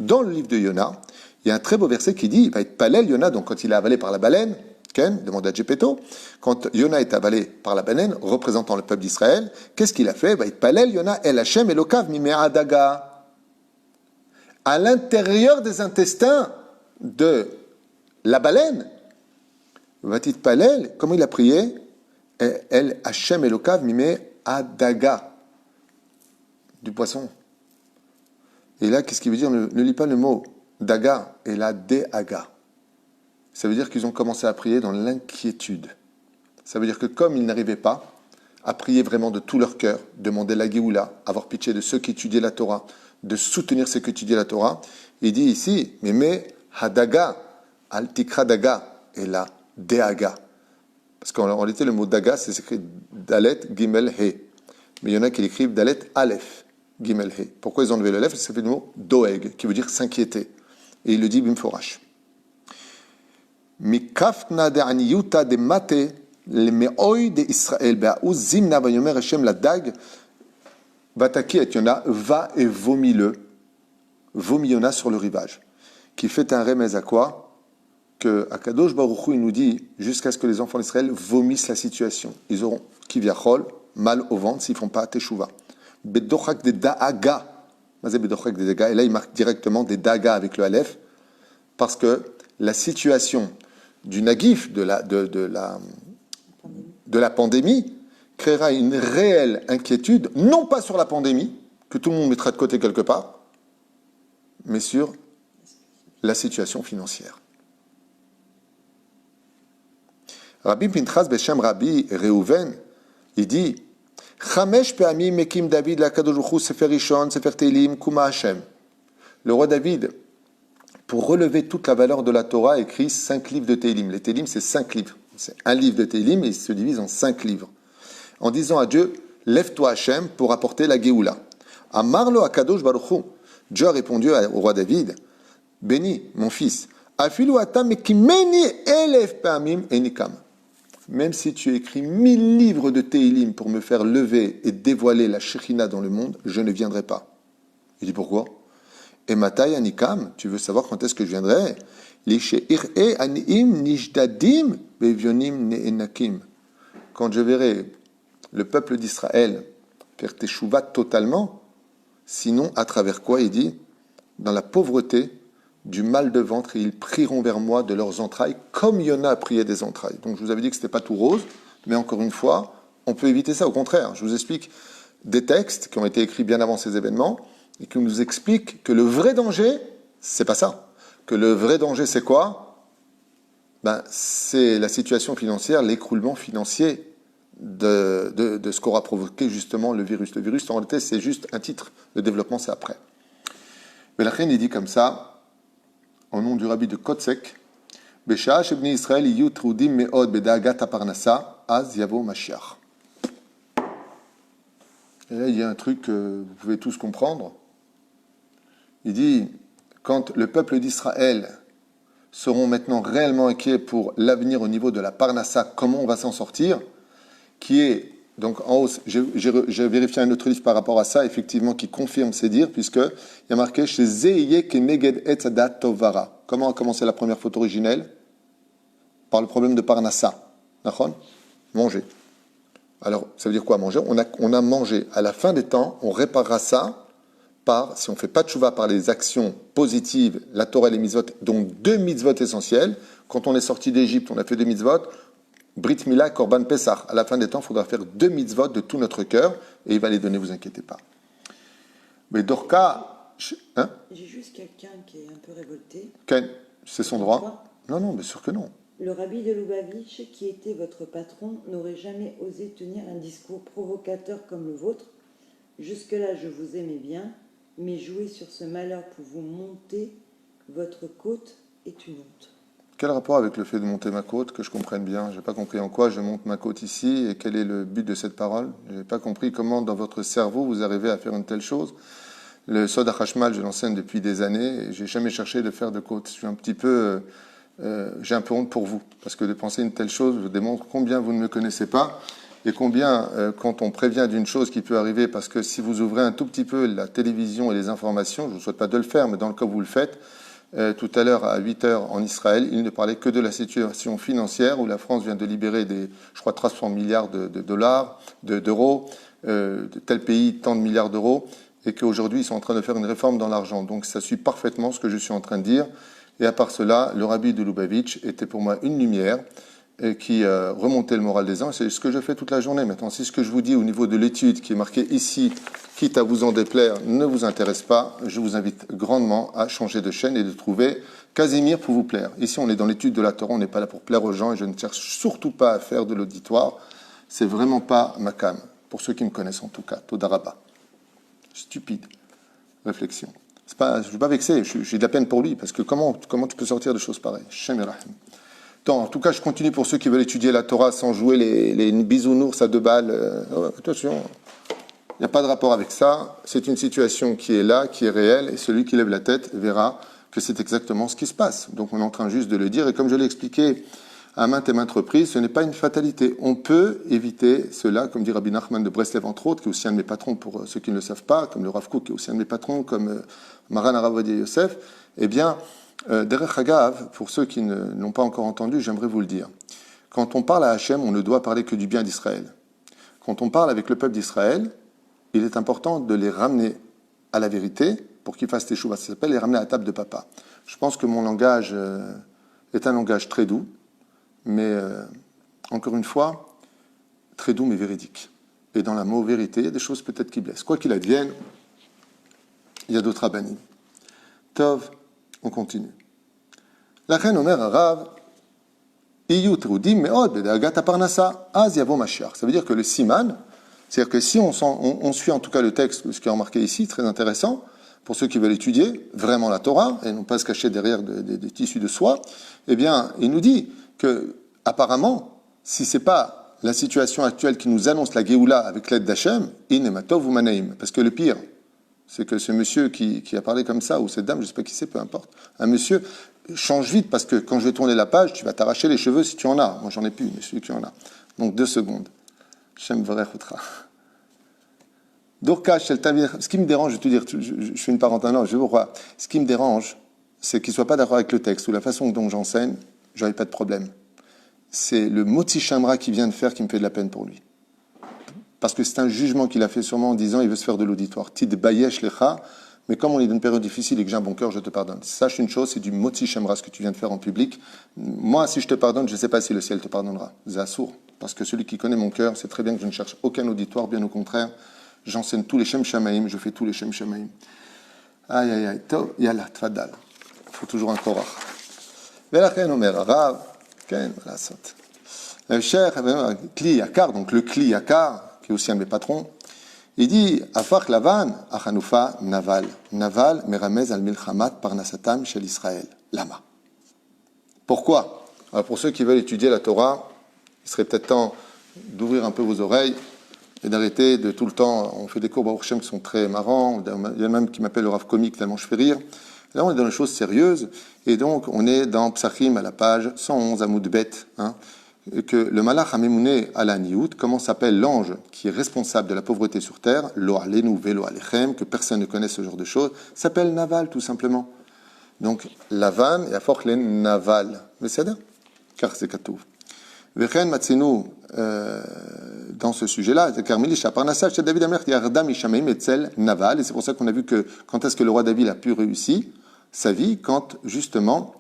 Dans le livre de Yona, il y a un très beau verset qui dit, il va être palel, Yona, donc quand il est avalé par la baleine, Ken, demande à Gepetto, quand Yona est avalé par la baleine, représentant le peuple d'Israël, qu'est-ce qu'il a fait? Il va être palel, Yona, El Hashem, Elokav, Mimea Daga. À l'intérieur des intestins de la baleine, va-t-il palel, comment il a prié? El Hashem, Elokav, Mimea Adaga, du poisson. Et là, qu'est-ce qu'il veut dire? Ne lis pas le mot daga, et la déaga. Ça veut dire qu'ils ont commencé à prier dans l'inquiétude. Ça veut dire que comme ils n'arrivaient pas à prier vraiment de tout leur cœur, demander la Géoula, avoir pitié de ceux qui étudiaient la Torah, de soutenir ceux qui étudiaient la Torah, il dit ici, mais hadaga, al tikra daga, et la déaga. Parce qu'en réalité, le mot daga, c'est écrit Dalet Gimel He. Mais il y en a qui l'écrivent Dalet Aleph Gimel He. Pourquoi ils ont enlevé le Aleph? Ça fait le mot Doeg, qui veut dire s'inquiéter. Et il le dit Bimforash. Mikafna de aniyuta de mate, le meoi de Israël, be'aouz zimna vayomer Hashem la dag, vataki et Yona, va et vomis-le, vomis Yona sur le rivage. Qui fait un remèze à quoi? Que Akadosh Baruch Hu, il nous dit jusqu'à ce que les enfants d'Israël vomissent la situation. Ils auront kiviachol, mal au ventre s'ils ne font pas teshuva. Bedochak de da'aga. Mazé bedochak de da'aga. Et là, il marque directement des daga avec le aleph, parce que la situation du nagif, de la pandémie, créera une réelle inquiétude, non pas sur la pandémie, que tout le monde mettra de côté quelque part, mais sur la situation financière. Rabbi Pinchas Beshem Rabbi Reuven, il dit Chamesh pe'amim mekim David la Kadosh Baruch Hu Sefer Rishon, Sefer Teilim, Kuma Hashem. Le roi David, pour relever toute la valeur de la Torah, a écrit 5 livres de Teilim. Les Teilim, c'est 5 livres. C'est un livre de Teilim et il se divise en 5 livres. En disant à Dieu, lève-toi Hashem pour apporter la Géoula. Amarlo Akadosh Baruch Hu. Dieu a répondu au roi David, béni, mon fils, afilu atam mekimeni elef pe'amim enikam. Même si tu écris 1000 livres de Teilim pour me faire lever et dévoiler la Shekhinah dans le monde, je ne viendrai pas. Il dit pourquoi? Et Matai Anikam, tu veux savoir quand est-ce que je viendrai? Quand je verrai le peuple d'Israël faire teshuva totalement, sinon à travers quoi? Il dit, dans la pauvreté, du mal de ventre, et ils prieront vers moi de leurs entrailles, comme Yona a prié des entrailles. Donc je vous avais dit que ce n'était pas tout rose, mais encore une fois, on peut éviter ça. Au contraire, je vous explique des textes qui ont été écrits bien avant ces événements, et qui nous expliquent que le vrai danger, c'est pas ça. Que le vrai danger, c'est quoi? C'est la situation financière, l'écroulement financier de ce qu'aura provoqué justement le virus. Le virus, en réalité, c'est juste un titre. Le développement, c'est après. Mais la reine, il dit comme ça, au nom du rabbi de Kotzek, Besha shebni Israël yiyut trudim me'od bedagat aparnasa, az yavo Mashiach. Et là, il y a un truc que vous pouvez tous comprendre. Il dit, quand le peuple d'Israël seront maintenant réellement inquiets pour l'avenir au niveau de la Parnassa, comment on va s'en sortir, qui est donc en hausse. J'ai vérifié un autre livre par rapport à ça, effectivement, qui confirme ces dires, puisqu'il y a marqué chez Zeiye Keneged Etzadat Tovara. Comment a commencé la première faute originelle? Par le problème de Parnassa. D'accord? Manger. Alors, ça veut dire quoi manger? On a mangé. À la fin des temps, on réparera ça par, si on ne fait pas de tchouva par les actions positives, la Torah et les mitzvot, dont 2 mitzvot essentiels. Quand on est sorti d'Égypte, on a fait 2 mitzvot. Brit Mila, Korban Pessah. À la fin des temps, il faudra faire 2 mitzvot de tout notre cœur et il va les donner, vous inquiétez pas. Mais Dorka, hein? J'ai juste quelqu'un qui est un peu révolté. Ken, c'est son droit. Non, bien sûr que non. Le rabbi de Lubavitch, qui était votre patron, n'aurait jamais osé tenir un discours provocateur comme le vôtre. Jusque-là, je vous aimais bien, mais jouer sur ce malheur pour vous monter votre côte est une honte. Quel rapport avec le fait de monter ma côte, que je comprenne bien? Je n'ai pas compris en quoi je monte ma côte ici et quel est le but de cette parole. Je n'ai pas compris comment dans votre cerveau vous arrivez à faire une telle chose. Le Sod HaChashmal, je l'enseigne depuis des années et je n'ai jamais cherché de faire de côte. Je suis un petit peu... j'ai un peu honte pour vous, parce que de penser une telle chose vous démontre combien vous ne me connaissez pas et combien, quand on prévient d'une chose qui peut arriver, parce que si vous ouvrez un tout petit peu la télévision et les informations, je ne vous souhaite pas de le faire, mais dans le cas où vous le faites, tout à l'heure à 8 heures en Israël, il ne parlait que de la situation financière où la France vient de libérer je crois, 300 milliards de dollars, d'euros, de tel pays, tant de milliards d'euros, et qu'aujourd'hui ils sont en train de faire une réforme dans l'argent. Donc ça suit parfaitement ce que je suis en train de dire. Et à part cela, le rabbi de Lubavitch était pour moi une lumière qui remontait le moral des uns. C'est ce que je fais toute la journée. Maintenant, si ce que je vous dis au niveau de l'étude qui est marqué ici, quitte à vous en déplaire, ne vous intéresse pas, je vous invite grandement à changer de chaîne et de trouver Casimir pour vous plaire. Ici, on est dans l'étude de la Torah, on n'est pas là pour plaire aux gens et je ne cherche surtout pas à faire de l'auditoire. C'est vraiment pas ma cam, pour ceux qui me connaissent en tout cas. Todaraba. Stupide. Réflexion. Je ne suis pas vexé, j'ai de la peine pour lui, parce que comment tu peux sortir de choses pareilles? Shem Rahim. En tout cas, je continue pour ceux qui veulent étudier la Torah sans jouer les bisounours à 2 balles. Attention, il n'y a pas de rapport avec ça. C'est une situation qui est là, qui est réelle, et celui qui lève la tête verra que c'est exactement ce qui se passe. Donc on est en train juste de le dire, et comme je l'ai expliqué à maintes et maintes reprises, ce n'est pas une fatalité. On peut éviter cela, comme dit Rabbi Nachman de Breslev, entre autres, qui est aussi un de mes patrons pour ceux qui ne le savent pas, comme le Rav Kook, qui est aussi un de mes patrons, comme Maran Harav Ovadia Yosef. Eh bien, Derech Hagav, pour ceux qui ne l'ont pas encore entendu, j'aimerais vous le dire. Quand on parle à Hachem, on ne doit parler que du bien d'Israël. Quand on parle avec le peuple d'Israël, il est important de les ramener à la vérité pour qu'ils fassent teshuva. Ça s'appelle les ramener à la table de papa. Je pense que mon langage est un langage très doux, mais encore une fois, très doux mais véridique. Et dans la mot vérité, il y a des choses peut-être qui blessent. Quoi qu'il advienne, il y a d'autres abanim. Tov, on continue. La reine Omer Arav, Iyu Terudim Meod Bedagat Parnassa, Az Yavo Mashiach. Ça veut dire que le siman, c'est-à-dire que si on suit en tout cas le texte, ce qui est remarqué ici, très intéressant, pour ceux qui veulent étudier vraiment la Torah, et non pas se cacher derrière des tissus de soie, eh bien, il nous dit que, apparemment, si ce n'est pas la situation actuelle qui nous annonce la Géoula avec l'aide d'Hachem, Inematov ou Manaim. Parce que le pire, c'est que ce monsieur qui a parlé comme ça, ou cette dame, je ne sais pas qui c'est, peu importe, un monsieur, change vite, parce que quand je vais tourner la page, tu vas t'arracher les cheveux si tu en as. Moi, j'en ai plus, mais celui qui en a. Donc, 2 secondes. Shem Varechutra. Dorka, ce qui me dérange, je vais te dire, je fais une parenthèse, non, je vous crois. Ce qui me dérange, c'est qu'il ne soit pas d'accord avec le texte ou la façon dont j'enseigne, j'aurais pas de problème. C'est le Motzi Shamra qu'il vient de faire qui me fait de la peine pour lui. Parce que c'est un jugement qu'il a fait sûrement en disant il veut se faire de l'auditoire. Tid bayesh lecha, mais comme on est dans une période difficile et que j'ai un bon cœur, je te pardonne. Sache une chose, c'est du Motzi Shamra ce que tu viens de faire en public. Moi, si je te pardonne, je ne sais pas si le ciel te pardonnera. Zassour. Parce que celui qui connaît mon cœur sait très bien que je ne cherche aucun auditoire, bien au contraire. J'enseigne tous les Shem Shamaim, je fais tous les Shem Shamaim. Aïe, aïe, aïe. Tov, yalla, tfadal. Il faut toujours un korach. Velachen omer arav, ken, voilà, sot. Le cher, Kli Yakar, donc le Kli Yakar, qui est aussi un de mes patrons, il dit, Afach Lavan, Achanufa Naval. Naval, Meramez al-Milchamat, Parnasatam, Shel Israël. Lama. Pourquoi? Alors, pour ceux qui veulent étudier la Torah, il serait peut-être temps d'ouvrir un peu vos oreilles et d'arrêter de tout le temps, on fait des cours Baruch Hashem qui sont très marrants, il y en a même qui m'appelle le Rav comique tellement je fais rire. Là, on est dans les choses sérieuses, et donc on est dans Psachim à la page 111 à Moudbet, que le Malach Hamemouné ala Niout, comment s'appelle l'ange qui est responsable de la pauvreté sur terre, Lo Alenu Velo Alechem, que personne ne connaît ce genre de choses, s'appelle Naval tout simplement. Donc Lavan et Afochlen Naval, mais c'est là, car c'est Katouv. Vechen Matzenu, dans ce sujet-là, Carmeli Shaparnassa, chez David Amelech, Yarda Mishameim Etzel Naval, et c'est pour ça qu'on a vu que quand est-ce que le roi David a pu réussir sa vie, quand justement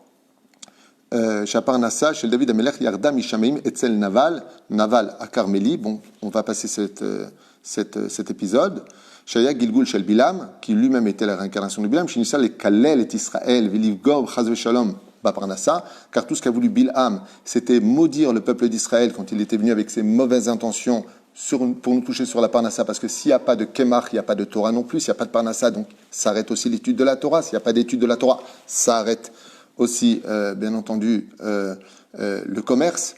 Shaparnassa, chez David Amelech, Yarda Mishameim Etzel Naval, Naval à Carmeli, bon, on va passer cet épisode. Shaya Gilgul Shel Bilam, qui lui-même était la réincarnation de Bilam, Shinissa les Kalel et Israël, Veliv Gov, Chaz Shalom, Baparnassa, car tout ce qu'a voulu Bilham, c'était maudire le peuple d'Israël quand il était venu avec ses mauvaises intentions pour nous toucher sur la Parnassa, parce que s'il n'y a pas de Kemach, il n'y a pas de Torah non plus, s'il n'y a pas de Parnassa, donc ça arrête aussi l'étude de la Torah, s'il n'y a pas d'étude de la Torah, ça arrête aussi, bien entendu, le commerce.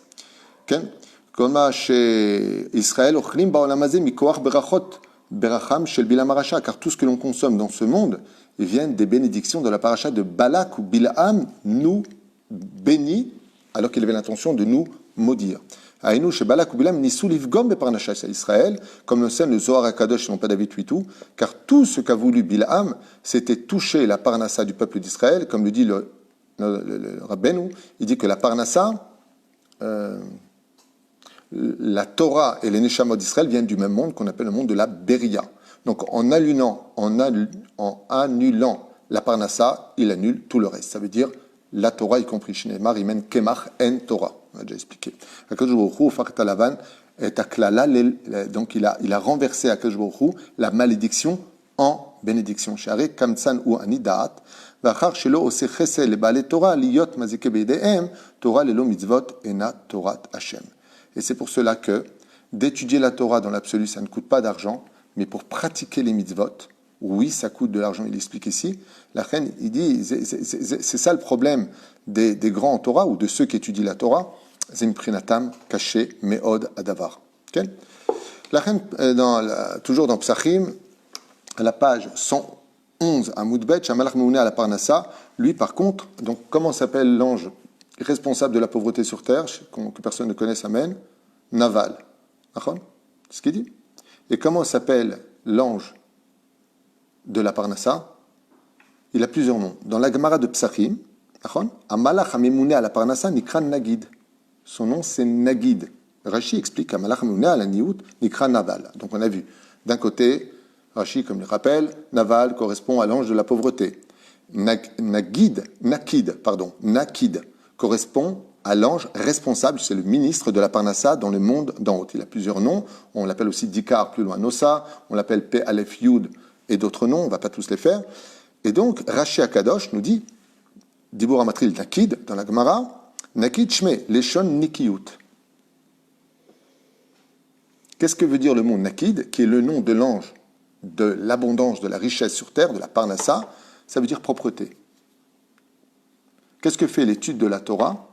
Comme chez Israël, Ochlim Baolamazé Mikoach Berachot, Beracham Shel Bilam Arasha, car tout ce que l'on consomme dans ce monde vient des bénédictions de la paracha de Balak, où Bilham nous bénit alors qu'il avait l'intention de nous maudire. Aïnou chez Balak ou Bilham Nisou Livgom Beparnasha Israël, comme le scène le Zohar HaKadosh, non pas David Huitou, car tout ce qu'a voulu Bilham, c'était toucher la Parnassa du peuple d'Israël, comme le dit le Rabbeinu, il dit que la Parnassa, la Torah et les Neshamot d'Israël viennent du même monde qu'on appelle le monde de la Beria. Donc en annulant la Parnassa, il annule tout le reste. Ça veut dire la Torah, y compris Shneimar, Imen Kemach en Torah. On a déjà expliqué. Donc il a renversé à Akadosh Baruch Hu la malédiction en bénédiction. Share Kamtsan ou Anidat. Vachar Shelo Ose Chesed le Baale Torah Liyot Mazike Beidehem Torah Lelo Mitzvot Ena Torat Hashem. Et c'est pour cela que d'étudier la Torah dans l'absolu, ça ne coûte pas d'argent, mais pour pratiquer les mitzvot, oui, ça coûte de l'argent, il explique ici. La reine, il dit, c'est ça le problème des grands en Torah, ou de ceux qui étudient la Torah, Zemprinatam, Caché, Meod, Adavar. Okay? La reine, toujours dans Psachim, à la page 111, à Moudbet, Shamalach Mouné à la Parnassa, lui, par contre, donc, comment s'appelle l'ange responsable de la pauvreté sur terre, que personne ne connaisse, amen, Naval. C'est ce qu'il dit. Et comment s'appelle l'ange de la Parnassa? Il a plusieurs noms. Dans la Gemara de Psachim, Amalach Hamemouné à la Parnassa, Nikran Nagid. Son nom, c'est Nagid. Rashi explique Amalach Hamemouné à la Niout, Nikran Naval. Donc on a vu, d'un côté, Rashi, comme il rappelle, Naval correspond à l'ange de la pauvreté. Nakid correspond à l'ange responsable, c'est le ministre de la Parnassa dans le monde d'en haut. Il a plusieurs noms, on l'appelle aussi Dikar, plus loin Nosa, on l'appelle Pe Aleph Yud et d'autres noms, on ne va pas tous les faire. Et donc, Rashi Akadosh nous dit, Dibur Amatril Nakid, dans la Gemara, Nakid Shme, Leshon Nikiyut. Qu'est-ce que veut dire le mot Nakid, qui est le nom de l'ange de l'abondance, de la richesse sur terre, de la Parnassa? Ça veut dire propreté. Qu'est-ce que fait l'étude de la Torah?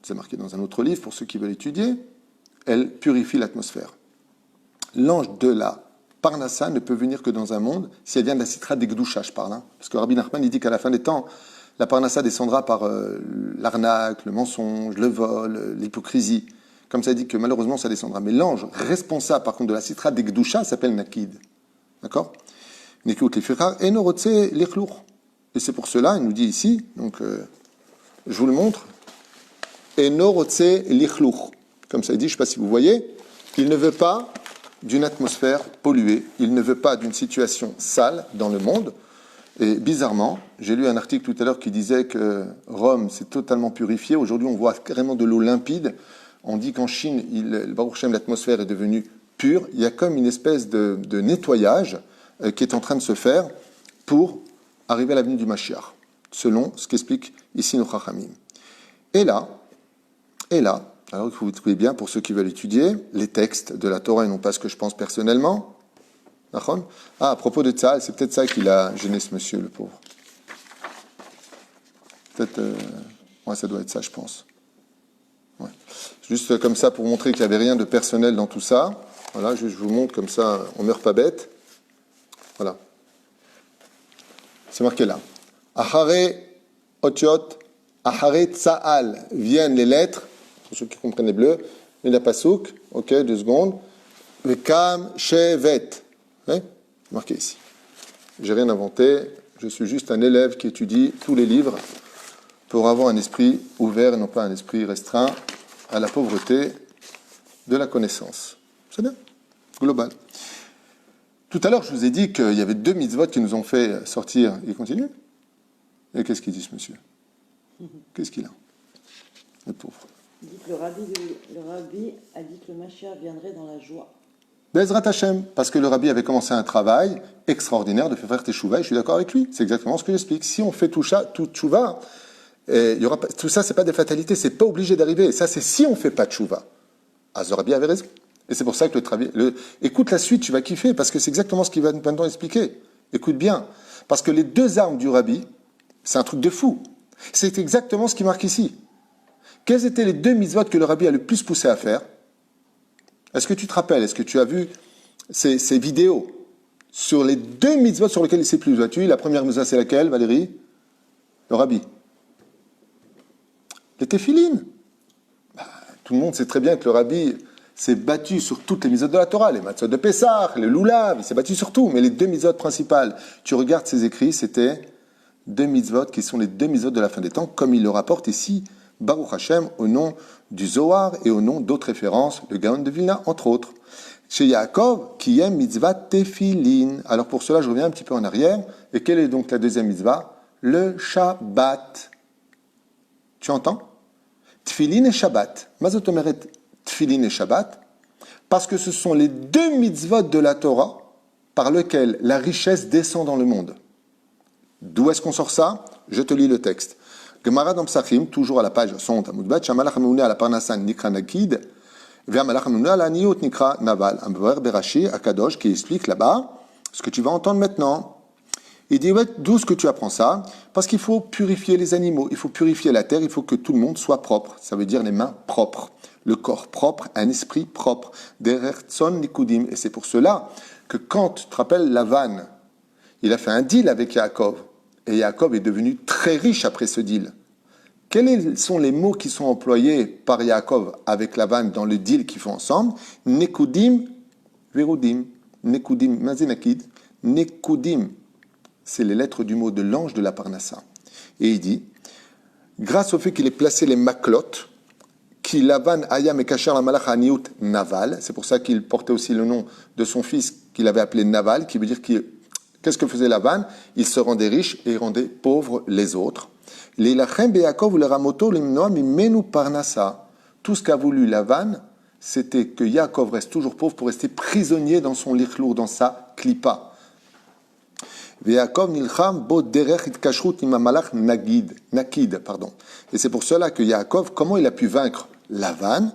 C'est marqué dans un autre livre, pour ceux qui veulent étudier. Elle purifie l'atmosphère. L'ange de la Parnassa ne peut venir que dans un monde si elle vient de la Sitra des Gdusha, je parle. Parce que Rabbi Nachman, il dit qu'à la fin des temps, la Parnassa descendra par l'arnaque, le mensonge, le vol, l'hypocrisie. Comme ça, il dit que malheureusement, ça descendra. Mais l'ange responsable, par contre, de la Sitra des Gdusha s'appelle Nakid. D'accord? Nikut Lifira, Enorotse Lichlour. Et c'est pour cela, il nous dit ici, donc je vous le montre, Enorotse Lichlour. Comme ça, il dit, je ne sais pas si vous voyez, il ne veut pas d'une atmosphère polluée, il ne veut pas d'une situation sale dans le monde. Et bizarrement, j'ai lu un article tout à l'heure qui disait que Rome s'est totalement purifiée. Aujourd'hui, on voit carrément de l'eau limpide. On dit qu'en Chine, Baruch Hashem, l'atmosphère est devenue pure. Il y a comme une espèce de nettoyage qui est en train de se faire pour arriver à l'avenue du Mashiach, selon ce qu'explique ici nos Chachamim. Et là, alors il faut vous trouver bien pour ceux qui veulent étudier les textes de la Torah et non pas ce que je pense personnellement. Ah, à propos de Tzahal, c'est peut-être ça qui l'a gêné ce monsieur, le pauvre. Peut-être, ouais, ça doit être ça, je pense. Ouais. Juste comme ça pour montrer qu'il n'y avait rien de personnel dans tout ça. Voilà, je vous montre comme ça, on ne meurt pas bête. Voilà. C'est marqué là. Ahare otiot, ahare tsa'al. Viennent les lettres, pour ceux qui comprennent les bleus, mais la pasouk, ok, 2 secondes. Vekam shevet. Marqué ici. J'ai rien inventé, je suis juste un élève qui étudie tous les livres pour avoir un esprit ouvert et non pas un esprit restreint à la pauvreté de la connaissance. C'est bien, global. Tout à l'heure, je vous ai dit qu'il y avait 2 mitzvot qui nous ont fait sortir. Il continue. Et qu'est-ce qu'il dit, ce monsieur? Qu'est-ce qu'il a? Le pauvre. Il dit que le rabbi a dit que le Mashiach viendrait dans la joie. Bezrat Hashem, parce que le rabbi avait commencé un travail extraordinaire de faire teshuva, et je suis d'accord avec lui. C'est exactement ce que j'explique. Si on fait tout teshuva, il y aura pas, tout ça, c'est pas des fatalités, c'est pas obligé d'arriver. Ça, c'est si on fait pas teshuva. Ah, le rabbi avait raison. Et c'est pour ça que écoute la suite, tu vas kiffer, parce que c'est exactement ce qu'il va maintenant expliquer. Écoute bien. Parce que les 2 armes du rabbi, c'est un truc de fou. C'est exactement ce qui marque ici. Quelles étaient les 2 mitzvot que le rabbi a le plus poussé à faire? Est-ce que tu te rappelles? Est-ce que tu as vu ces vidéos sur les 2 mitzvot sur lesquelles il s'est plus battu? La première mitzvah, c'est laquelle, Valérie? Le rabbi. Les téphilines. Tout le monde sait très bien que le rabbi s'est battu sur toutes les mitzvot de la Torah, les matzot de Pessah, les loulav, il s'est battu sur tout. Mais les 2 mitzvot principales, tu regardes ses écrits, c'était 2 mitzvot qui sont les 2 mitzvot de la fin des temps, comme il le rapporte ici, Baruch Hashem, au nom du Zohar et au nom d'autres références, le Gaon de Vilna, entre autres. Chez Yaakov, qui aime mitzvah tefillin. Alors pour cela, je reviens un petit peu en arrière. Et quelle est donc la 2e mitzvah? Le Shabbat. Tu entends? Tefillin et Shabbat. Mazotomeret Tefillin et Shabbat. Parce que ce sont les 2 mitzvot de la Torah par lesquels la richesse descend dans le monde. D'où est-ce qu'on sort ça? Je te lis le texte. Gemara dans Psachim, toujours à la page 100 à Moudbat, Shamalach Hamoune à la Parnassan Nikra Nakid, Ve'amalach Hamoune à la Niot Nikra Naval, un Boer Berashi, Akadosh, qui explique là-bas ce que tu vas entendre maintenant. Il dit, ouais, d'où est-ce que tu apprends ça? Parce qu'il faut purifier les animaux, il faut purifier la terre, il faut que tout le monde soit propre. Ça veut dire les mains propres, le corps propre, un esprit propre. Derertson Nikudim. Et c'est pour cela que quand, tu te rappelles, Lavan, il a fait un deal avec Yaakov. Et Yaakov est devenu très riche après ce deal. Quels sont les mots qui sont employés par Yaakov avec Lavan dans le deal qu'ils font ensemble? Nekudim, Verudim. Nekudim, Mazinakid. Nekudim, c'est les lettres du mot de l'ange de la Parnassa. Et il dit, grâce au fait qu'il ait placé les maklotes, qui Lavan ayam et kacher la malach aniut Naval, c'est pour ça qu'il portait aussi le nom de son fils qu'il avait appelé Naval, qui veut dire qu'il... Qu'est-ce que faisait Lavan? Il se rendait riche et il rendait pauvres les autres. Tout ce qu'a voulu Lavan, c'était que Yaakov reste toujours pauvre pour rester prisonnier dans son lichlour, dans sa klipa. Et c'est pour cela que Yaakov, comment il a pu vaincre Lavan?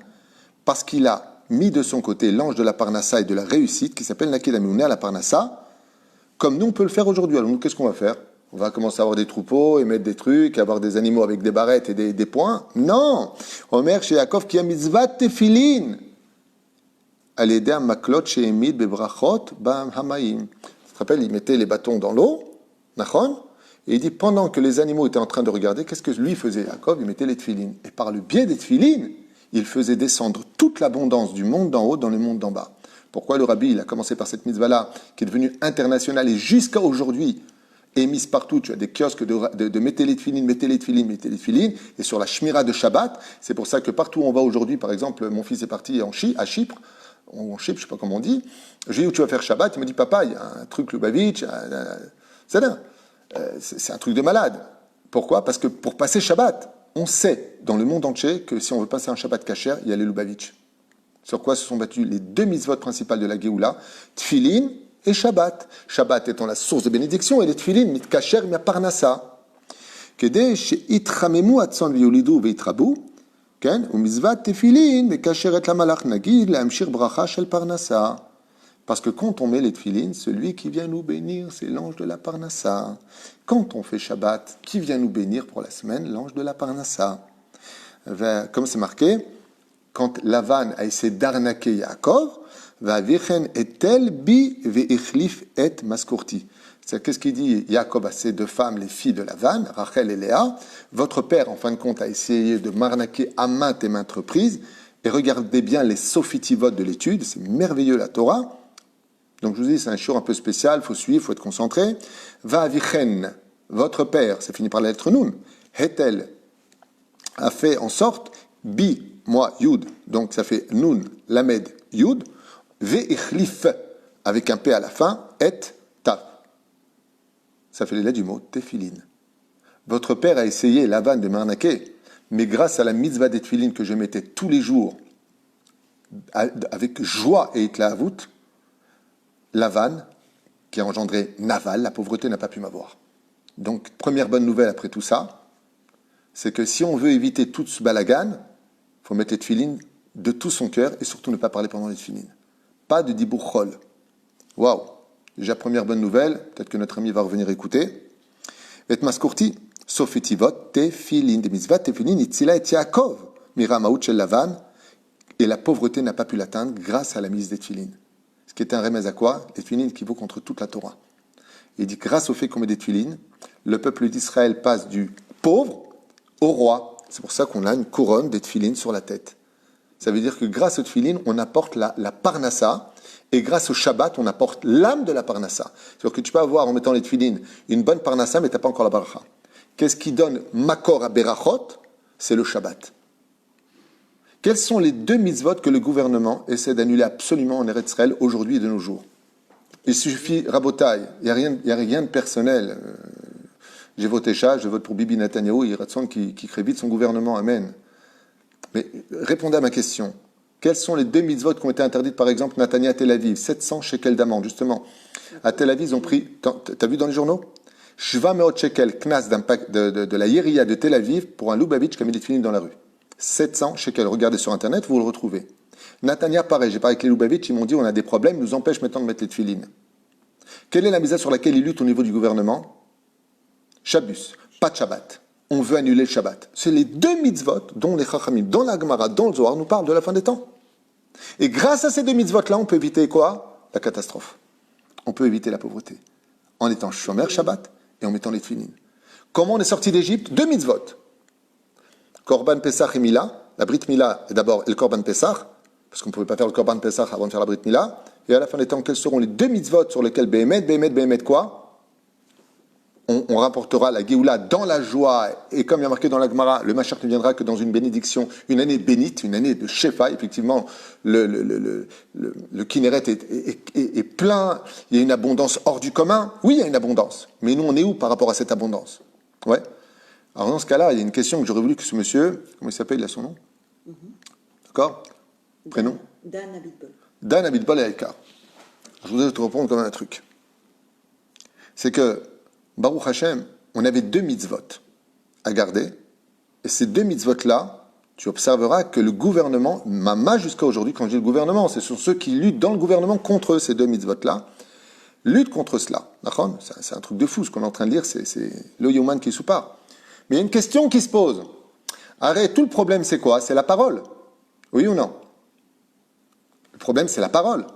Parce qu'il a mis de son côté l'ange de la Parnassa et de la réussite, qui s'appelle Nakid Amioune à la Parnassa, comme nous, on peut le faire aujourd'hui. Alors nous, qu'est-ce qu'on va faire? On va commencer à avoir des troupeaux et mettre des trucs, avoir des animaux avec des barrettes et des poings? Non! Omer chez Yaakov qui a mitzvat tefillin. Aledea maklot chez Emid bebrachot bam hamaim. Tu te rappelles, il mettait les bâtons dans l'eau, nachon, et il dit, pendant que les animaux étaient en train de regarder, qu'est-ce que lui faisait? Yaakov, il mettait les tefillin. Et par le biais des tefillin, il faisait descendre toute l'abondance du monde d'en haut dans le monde d'en bas. Pourquoi le rabbi, il a commencé par cette mitzvah-là, qui est devenue internationale et jusqu'à aujourd'hui émise partout? Tu as des kiosques de mettez les tefillin, mettez les tefillin, mettez les tefillin. Et sur la shmira de Shabbat, c'est pour ça que partout où on va aujourd'hui, par exemple, mon fils est parti à Chypre, je ne sais pas comment on dit, j'ai dit où tu vas faire Shabbat, il me dit papa, il y a un truc Lubavitch, c'est un truc de malade. Pourquoi? Parce que pour passer Shabbat, on sait dans le monde entier que si on veut passer un Shabbat kasher, il y a les Lubavitch. Sur quoi se sont battus les 2 mitzvot principales de la Géoula, Tfilin et Shabbat. Shabbat étant la source de bénédiction, et les Tfilin, mitkacher, mia parnassa. Kede sheitchamemu atzon v'yolidu v'yitrabu, ken, ou mitzvat tefilin, mekacher et la malach nagid, l'amshir bracha shel parnassa. Parce que quand on met les tefilin, celui qui vient nous bénir, c'est l'ange de la parnassa. Quand on fait Shabbat, qui vient nous bénir pour la semaine? L'ange de la parnassa. Comme c'est marqué, quand Lavan a essayé d'arnaquer Yaakov, Va'avichen etel bi ve'ichlif et maskurti. C'est qu'est-ce qu'il dit Jacob à ces deux femmes, les filles de Lavan, Rachel et Léa. Votre père, en fin de compte, a essayé de m'arnaquer à maintes et maintes reprises. Et regardez bien les sophitivot de l'étude, c'est merveilleux la Torah. Donc je vous dis, c'est un shiur un peu spécial, il faut suivre, il faut être concentré. Va'avichen, votre père, c'est fini par la lettre Nun, Hetel a fait en sorte, bi, moi, Yud, donc ça fait Nun, Lamed, Yud, ve'ichlif, avec un P à la fin, et Tav. Ça fait les lettres du mot Tefilin. Votre père a essayé, Lavan, de m'arnaquer, mais grâce à la mitzvah des Tefilin que je mettais tous les jours, avec joie et éclaavout, Lavan, qui a engendré Naval, la pauvreté n'a pas pu m'avoir. Donc, première bonne nouvelle après tout ça, c'est que si on veut éviter tout ce balagan, il faut mettre les tefilines de tout son cœur et surtout ne pas parler pendant les tefilines. Pas de dibour chol. Waouh! Déjà, première bonne nouvelle, peut-être que notre ami va revenir écouter. Et maskurti, sofetivot, tefilin, des mitzvot, tefilin, itzila et Yaakov, miramaout shel Lavan, et la pauvreté n'a pas pu l'atteindre grâce à la mise des tefilines. Ce qui est un remède à quoi? Les tefilines qui vaut contre toute la Torah. Il dit, grâce au fait qu'on met des tefilines, le peuple d'Israël passe du pauvre au roi. C'est pour ça qu'on a une couronne des tefilines sur la tête. Ça veut dire que grâce aux tefilines, on apporte la parnassa, et grâce au Shabbat, on apporte l'âme de la parnassa. C'est-à-dire que tu peux avoir, en mettant les tefilines, une bonne parnassa, mais tu n'as pas encore la baracha. Qu'est-ce qui donne makor à berachot? C'est le Shabbat. Quels sont les deux mitzvot que le gouvernement essaie d'annuler absolument en Eretz Israël aujourd'hui et de nos jours? Il suffit, rabotaille, il n'y a rien de personnel. J'ai voté chat, je vote pour Bibi Netanyahu, il y a qui crée vite son gouvernement, amen. Mais répondez à ma question. Quels sont les deux mitzvot qui ont été interdites, par exemple, Netanya à Tel Aviv? 700 shekels d'amende, justement. À Tel Aviv, ils ont pris, t'as vu dans les journaux? Shva meot shekel, knas de la Yeria de Tel Aviv pour un Lubavitch qui a mis des tefilines dans la rue. 700 shekels, regardez sur Internet, vous le retrouvez. Netanya, pareil, j'ai parlé avec les Lubavitch, ils m'ont dit on a des problèmes, ils nous empêchent maintenant de mettre les tefilines. Quelle est la mise sur laquelle ils luttent au niveau du gouvernement? Shabbos, pas de Shabbat. On veut annuler le Shabbat. C'est les deux mitzvot dont les Chachamim, dans la Gemara, dans le Zohar, nous parlent de la fin des temps. Et grâce à ces deux mitzvot-là, on peut éviter quoi? La catastrophe. On peut éviter la pauvreté. En étant Shomer Shabbat et en mettant les tefilines. Comment on est sorti d'Égypte? Deux mitzvot. Korban Pesach et Mila. La Brit Mila est d'abord et le Korban Pesach, parce qu'on ne pouvait pas faire le Korban Pesach avant de faire la Brit Mila. Et à la fin des temps, quels seront les deux mitzvot sur lesquels Behemet quoi? On rapportera la Géoula dans la joie, et comme il y a marqué dans la Gemara, le Mashiach ne viendra que dans une bénédiction, une année bénite, une année de Shefa. Effectivement, le Kinneret est plein, il y a une abondance hors du commun. Oui, il y a une abondance, mais nous, on est où par rapport à cette abondance? Ouais. Alors dans ce cas-là, il y a une question que j'aurais voulu que ce monsieur, comment il s'appelle, il a son nom? D'accord? Prénom? Dan Abitbol. Dan Abitbol et Aïkar. Je voudrais te répondre comme un truc. C'est que Baruch Hashem, on avait deux mitzvot à garder, et ces deux mitzvot-là, tu observeras que le gouvernement, Mama jusqu'à aujourd'hui, quand je dis le gouvernement, ce sont ceux qui luttent dans le gouvernement contre ces deux mitzvot-là, luttent contre cela. C'est un truc de fou, ce qu'on est en train de lire, c'est le Yoman qui soupart. Mais il y a une question qui se pose. Arrête, tout le problème c'est quoi? C'est la parole. Oui ou non? Le problème c'est la parole.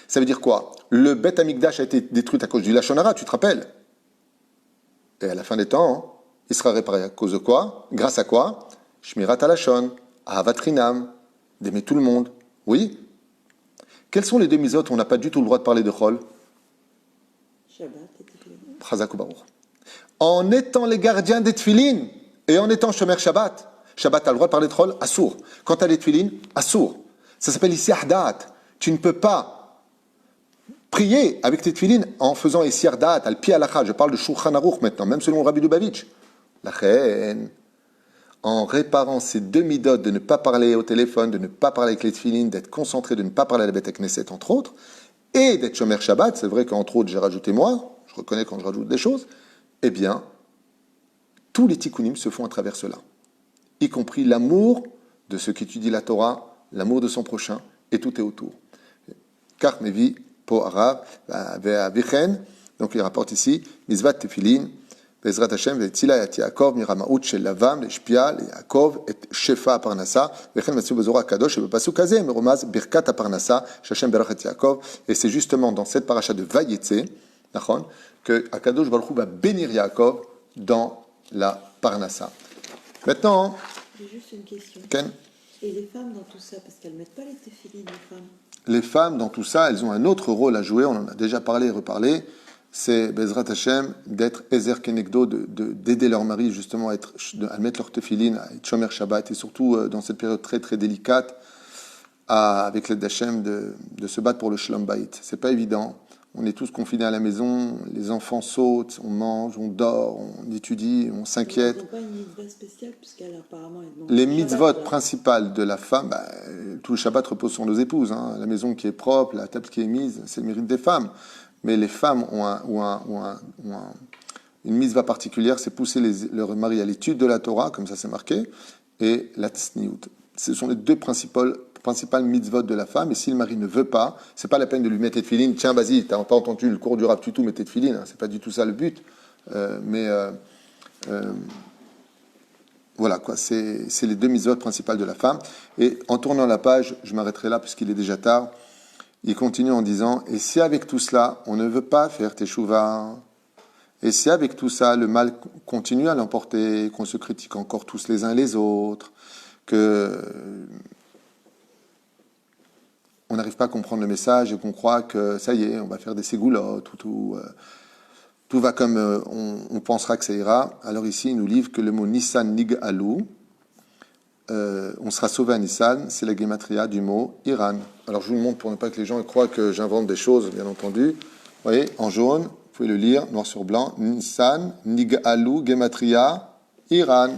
Ça veut dire quoi? Le Beth Amikdash a été détruit à cause du Lachon Hara, tu te rappelles? Et à la fin des temps, il sera réparé à cause de quoi? Grâce à quoi? Shmirat Alashon, Ahavat Rinam, d'aimer tout le monde. Oui? Quels sont les deux mitzvot où on n'a pas du tout le droit de parler de Chol? Shabbat et Tefilin. Chazak ou Baruch. En étant les gardiens des Tfilin et en étant Shomer Shabbat, Shabbat a le droit de parler de Chol? Assour. Quand tu as les Tfilin, Assour. Ça s'appelle ici Ahdat. Tu ne peux pas prier avec tes tefilines en faisant Essir Da'at, al pi halakha. Je parle de Shulchan Aruch maintenant, même selon Rabbi Lubavitch. La reine, en réparant ces deux midot de ne pas parler au téléphone, de ne pas parler avec les tefilines, d'être concentré, de ne pas parler à la Beth Knesset, entre autres, et d'être Shomer Shabbat, c'est vrai qu'entre autres j'ai rajouté moi, je reconnais quand je rajoute des choses, eh bien, tous les tikkunim se font à travers cela, y compris l'amour de ceux qui étudient la Torah, l'amour de son prochain, et tout est autour. Car Mevi, Po Arav, Vichen, donc il rapporte ici, Mizvat Tefilin, בעזרת השם, והצילה את יעקב מרמאות של לבם, להשפיע ליעקב את שפע הפרנסה, וכן מצאו בזוהר הקדוש, שבפסוק הזה מרומז ברכת הפרנסה, שהשם ברך את יעקב, et c'est justement dans cette paracha de Vayetze, נכון, que Akadosh Baruch Hu va bénir Yaakov dans la parnassa. Maintenant, J'ai juste une question. Ken, Et les femmes dans tout ça, parce qu'elles ne mettent pas les téphilines, les femmes. les femmes dans tout ça, elles ont un autre rôle à jouer, on en a déjà parlé et reparlé, c'est Bezrat Hashem d'être Ezer Kenegdo, d'aider leur mari justement à mettre leur tefilin, à être Shomer Shabbat, et surtout dans cette période très très délicate, avec l'aide d'Hashem, de se battre pour le Shalom Bayit. C'est pas évident, on est tous confinés à la maison, les enfants sautent, on mange, on dort, on étudie, on s'inquiète. Elles n'ont pas une mitzvah spéciale, puisqu'elle apparemment est demandée. Les mitzvot principales de la femme, tout le Shabbat repose sur nos épouses. Hein. La maison qui est propre, la table qui est mise, c'est le mérite des femmes. Mais les femmes ont une mitzvah particulière, c'est pousser leur mari à l'étude de la Torah, comme ça c'est marqué, et la tsniout. Ce sont les deux principales mitzvot de la femme, et si le mari ne veut pas, c'est pas la peine de lui mettre tes tefilines. Tiens, vas-y, t'as pas entendu le cours du Rav Tutu, mets tes tefilines. Hein. C'est pas du tout ça le but. Voilà, quoi, c'est les deux mitzvot principales de la femme. Et en tournant la page, je m'arrêterai là puisqu'il est déjà tard. Il continue en disant, et si avec tout cela, on ne veut pas faire teshuva, et si avec tout ça, le mal continue à l'emporter, qu'on se critique encore tous les uns les autres, que on n'arrive pas à comprendre le message et qu'on croit que ça y est, on va faire des ségoulottes, tout va comme on pensera que ça ira. Alors ici, il nous livre que le mot Nissan Nig Alou, on sera sauvé à Nissan, c'est la gematria du mot Iran. Alors je vous le montre pour ne pas que les gens croient que j'invente des choses, bien entendu. Vous voyez, en jaune, vous pouvez le lire, noir sur blanc, Nissan Nig Alou, gematria Iran.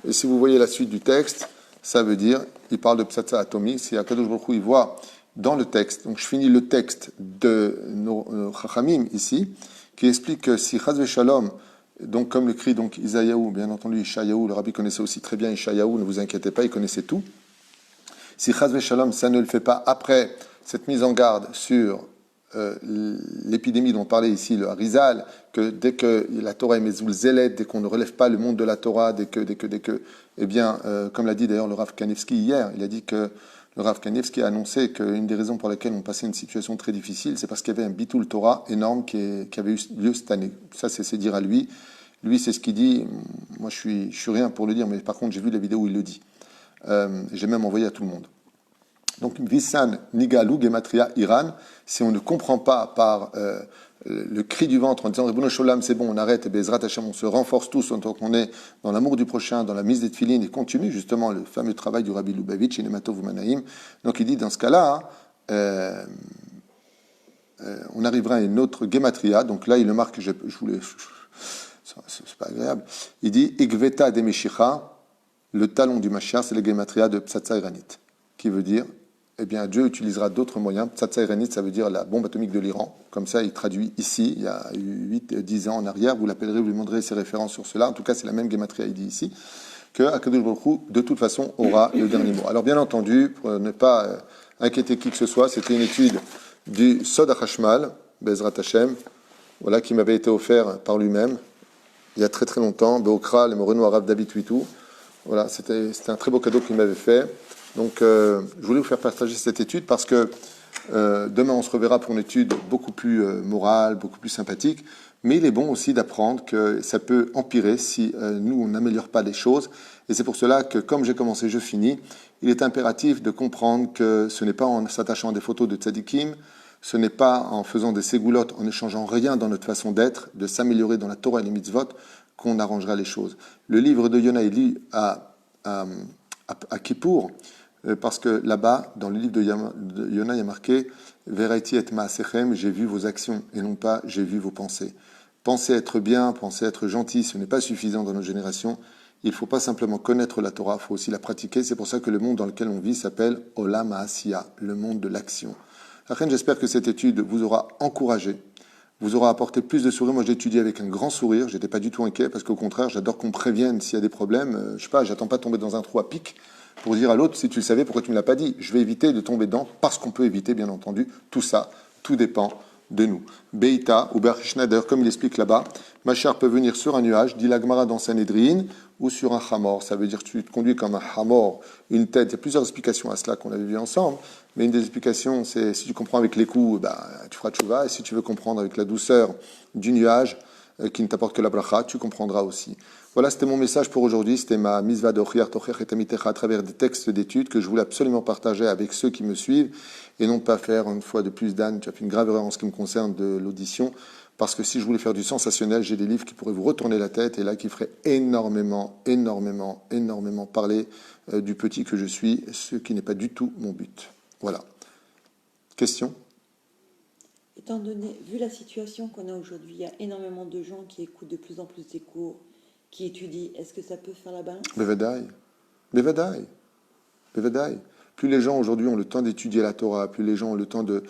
Et si vous voyez la suite du texte, ça veut dire, il parle de Psatsa atomique, si Akadosh Baruch Hu, il voit dans le texte, donc je finis le texte de nos Chachamim ici, qui explique que si Chaz Shalom, donc comme le crie donc Isaïaou, bien entendu Ishayahu, le rabbi connaissait aussi très bien Ishayahu, ne vous inquiétez pas, il connaissait tout. Si Chaz Shalom, ça ne le fait pas après cette mise en garde sur l'épidémie dont parlait ici le Harizal, que dès que la Torah est Mezoul Zelet, dès qu'on ne relève pas le monde de la Torah, dès que, eh bien, comme l'a dit d'ailleurs le Rav Kanevski hier, il a dit que le Rav Kanevski a annoncé qu'une des raisons pour lesquelles on passait une situation très difficile, c'est parce qu'il y avait un bitul Torah énorme qui avait eu lieu cette année. Ça, c'est dire à lui. Lui, c'est ce qu'il dit. Moi, je suis rien pour le dire, mais par contre, j'ai vu la vidéo où il le dit. J'ai même envoyé à tout le monde. Donc, Visan Nigalou Gematria Iran, si on ne comprend pas par le cri du ventre en disant Ribono Sholam, c'est bon, on arrête, et Bezrat Hashem, on se renforce tous en tant qu'on est dans l'amour du prochain, dans la mise des tefilines, et continue justement le fameux travail du Rabbi Lubavitch, et Nematov Manaïm. Donc il dit dans ce cas-là, on arrivera à une autre gematria. Donc là, il le marque, je voulais, c'est pas agréable. Il dit Igveta de Meshicha, le talon du Mashiach, c'est la gematria de Psatsa Iranit, qui veut dire eh bien, Dieu utilisera d'autres moyens. Psatsa Iranit, ça veut dire la bombe atomique de l'Iran. Comme ça, il traduit ici, il y a 8-10 ans en arrière. Vous l'appellerez, vous lui demanderez ses références sur cela. En tout cas, c'est la même gematria, il dit ici, que Akadosh Baruch Hu, de toute façon, aura le dernier mot. Alors, bien entendu, pour ne pas inquiéter qui que ce soit, c'était une étude du Sod HaChashmal, Bezrat Hashem, voilà, qui m'avait été offert par lui-même, il y a très très longtemps, Beokra, le Moreno Arabe David Huitou. Voilà, c'était un très beau cadeau qu'il m'avait fait. Donc, je voulais vous faire partager cette étude parce que demain, on se reverra pour une étude beaucoup plus morale, beaucoup plus sympathique. Mais il est bon aussi d'apprendre que ça peut empirer si nous, on n'améliore pas les choses. Et c'est pour cela que, comme j'ai commencé, je finis. Il est impératif de comprendre que ce n'est pas en s'attachant à des photos de tzadikim, ce n'est pas en faisant des ségoulottes, en ne changeant rien dans notre façon d'être, de s'améliorer dans la Torah et les mitzvot, qu'on arrangera les choses. Le livre de Yona est lu à Kippour, parce que là-bas, dans le livre de Yona, il y a marqué « Veraiti et ma'asechem » j'ai vu vos actions, et non pas « j'ai vu vos pensées ». Penser être bien, penser être gentil, ce n'est pas suffisant dans nos générations. Il ne faut pas simplement connaître la Torah, il faut aussi la pratiquer. C'est pour ça que le monde dans lequel on vit s'appelle « Olam ha'asiya », le monde de l'action. J'espère que cette étude vous aura encouragé, vous aura apporté plus de sourire. Moi, j'ai étudié avec un grand sourire. Je n'étais pas du tout inquiet parce qu'au contraire, j'adore qu'on me prévienne s'il y a des problèmes. Je sais pas, j'attends pas de tomber dans un trou à pic pour dire à l'autre, si tu le savais, pourquoi tu ne me l'as pas dit? Je vais éviter de tomber dedans parce qu'on peut éviter, bien entendu, tout ça. Tout dépend de nous. Beïta ou Berchna, d'ailleurs, comme il explique là-bas, Mashiach peut venir sur un nuage, dit la Gemara dans Sanhedrin, ou sur un hamor. Ça veut dire que tu te conduis comme un hamor, une tête. Il y a plusieurs explications à cela qu'on avait vu ensemble, mais une des explications, c'est si tu comprends avec les coups, tu feras tchouva, et si tu veux comprendre avec la douceur du nuage, qui ne t'apporte que la bracha, tu comprendras aussi. Voilà, c'était mon message pour aujourd'hui. C'était ma misva d'Ochiar Tocher et Tamitecha à travers des textes d'études que je voulais absolument partager avec ceux qui me suivent et non pas faire une fois de plus. Dan, tu as fait une grave erreur en ce qui me concerne de l'audition parce que si je voulais faire du sensationnel, j'ai des livres qui pourraient vous retourner la tête et là qui feraient énormément parler du petit que je suis, ce qui n'est pas du tout mon but. Voilà. Question ? Étant donné, vu la situation qu'on a aujourd'hui, il y a énormément de gens qui écoutent de plus en plus des cours, qui étudient. Est-ce que ça peut faire la balance? Bevadaï. Plus les gens aujourd'hui ont le temps d'étudier la Torah, plus les gens ont le temps de...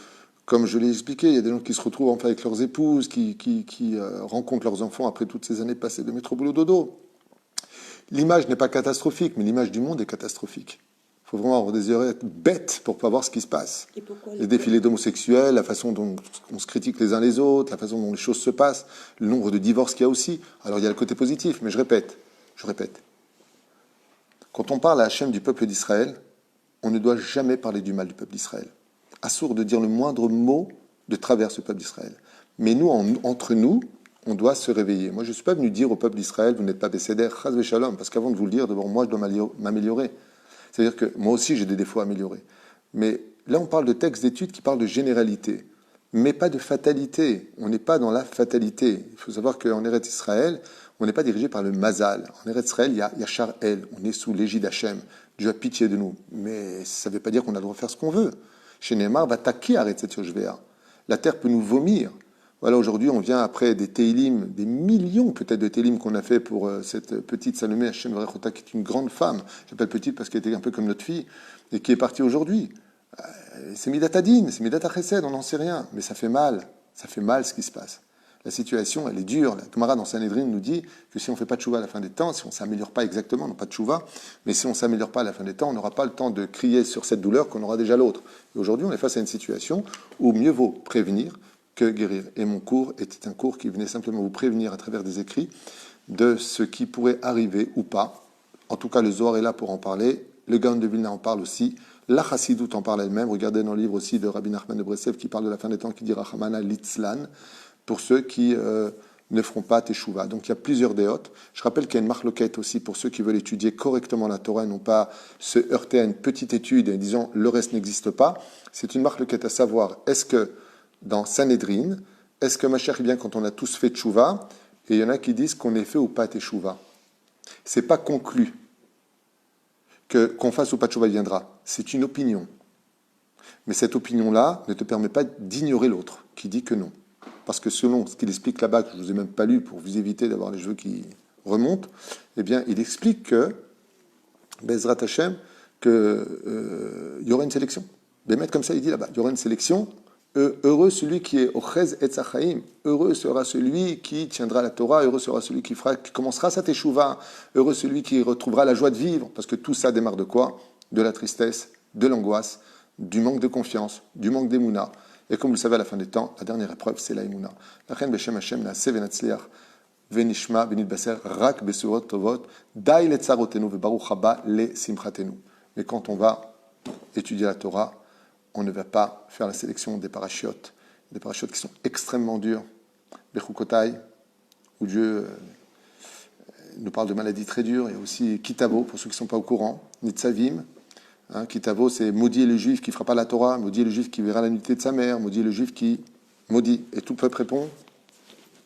Comme je l'ai expliqué, il y a des gens qui se retrouvent enfin avec leurs épouses, qui rencontrent leurs enfants après toutes ces années passées de métro boulot dodo. L'image n'est pas catastrophique, mais l'image du monde est catastrophique. Il faut vraiment avoir des yeux bêtes pour pas voir ce qui se passe. Les défilés d'homosexuels, la façon dont on se critique les uns les autres, la façon dont les choses se passent, le nombre de divorces qu'il y a aussi. Alors il y a le côté positif, mais je répète. Quand on parle à Hachem du peuple d'Israël, on ne doit jamais parler du mal du peuple d'Israël. Assourd de dire le moindre mot de travers ce peuple d'Israël. Mais nous, entre nous, on doit se réveiller. Moi, je ne suis pas venu dire au peuple d'Israël, vous n'êtes pas Besséder, Chaz Veshalom, parce qu'avant de vous le dire, d'abord, moi, je dois m'améliorer. C'est-à-dire que moi aussi, j'ai des défauts à améliorer. Mais là, on parle de textes d'études qui parlent de généralité, mais pas de fatalité. On n'est pas dans la fatalité. Il faut savoir qu'en Eretz Israël, on n'est pas dirigé par le mazal. En Eretz Israël, il y a Yachar El. On est sous l'égide Hachem. Dieu a pitié de nous. Mais ça ne veut pas dire qu'on a le droit de faire ce qu'on veut. Chez Neymar, va taquer Eretz Yoshvea. La terre peut nous vomir. Voilà, aujourd'hui, on vient après des Teilim, des millions peut-être de Teilim qu'on a fait pour cette petite Salomé Hachem Varechota, qui est une grande femme. J'appelle petite parce qu'elle était un peu comme notre fille, et qui est partie aujourd'hui. C'est Midat Adin, c'est Midat Chesed, on n'en sait rien. Mais ça fait mal ce qui se passe. La situation, elle est dure. La Gemara dans Sanhedrin nous dit que si on ne fait pas de tchouva à la fin des temps, si on ne s'améliore pas exactement, non pas de tchouva, mais si on ne s'améliore pas à la fin des temps, on n'aura pas le temps de crier sur cette douleur qu'on aura déjà l'autre. Et aujourd'hui, on est face à une situation où mieux vaut prévenir que guérir. Et mon cours était un cours qui venait simplement vous prévenir à travers des écrits de ce qui pourrait arriver ou pas. En tout cas, le Zohar est là pour en parler. Le Gaon de Vilna en parle aussi. La Chassidoute en parle elle-même. Regardez dans le livre aussi de Rabbi Nachman de Breslev qui parle de la fin des temps, qui dit Rachamana Litzlan, pour ceux qui ne feront pas Teshuvah. Donc il y a plusieurs déotes. Je rappelle qu'il y a une marloquette aussi pour ceux qui veulent étudier correctement la Torah et non pas se heurter à une petite étude et disant le reste n'existe pas. C'est une marloquette à savoir, est-ce que dans Sanhedrin, est-ce que Mashiach vient quand on a tous fait Teshuvah? Et il y en a qui disent qu'on ait fait ou pas Teshuvah. C'est pas conclu qu'on fasse ou pas Teshuvah, il viendra. C'est une opinion. Mais cette opinion-là ne te permet pas d'ignorer l'autre, qui dit que non. Parce que selon ce qu'il explique là-bas, que je ne vous ai même pas lu pour vous éviter d'avoir les cheveux qui remontent, eh bien, il explique que, Bezrat Hashem, qu'il y aura une sélection. Bémet, comme ça, il dit là-bas, il y aura une sélection. Heureux celui qui est Ochez et Tzachaim, heureux sera celui qui tiendra la Torah, heureux sera celui qui commencera sa teshuva, heureux celui qui retrouvera la joie de vivre, parce que tout ça démarre de quoi? De la tristesse, de l'angoisse, du manque de confiance, du manque d'émouna. Et comme vous le savez, à la fin des temps, la dernière épreuve, c'est la émouna. Lachen b'shem Hashem na'aseh v'natzliach v'nishma v'nitbaser rak b'surot tovot dai letzarotenu v'baruch haba le simchatenu. Mais quand on va étudier la Torah, on ne va pas faire la sélection des parachiotes qui sont extrêmement durs. Bechukotai, où Dieu nous parle de maladies très dures. Il y a aussi Kitavo, pour ceux qui ne sont pas au courant. Nitzavim. Kitavo, c'est maudit est le juif qui ne fera pas la Torah, maudit est le juif qui verra la nudité de sa mère, maudit est le juif qui maudit. Et tout le peuple répond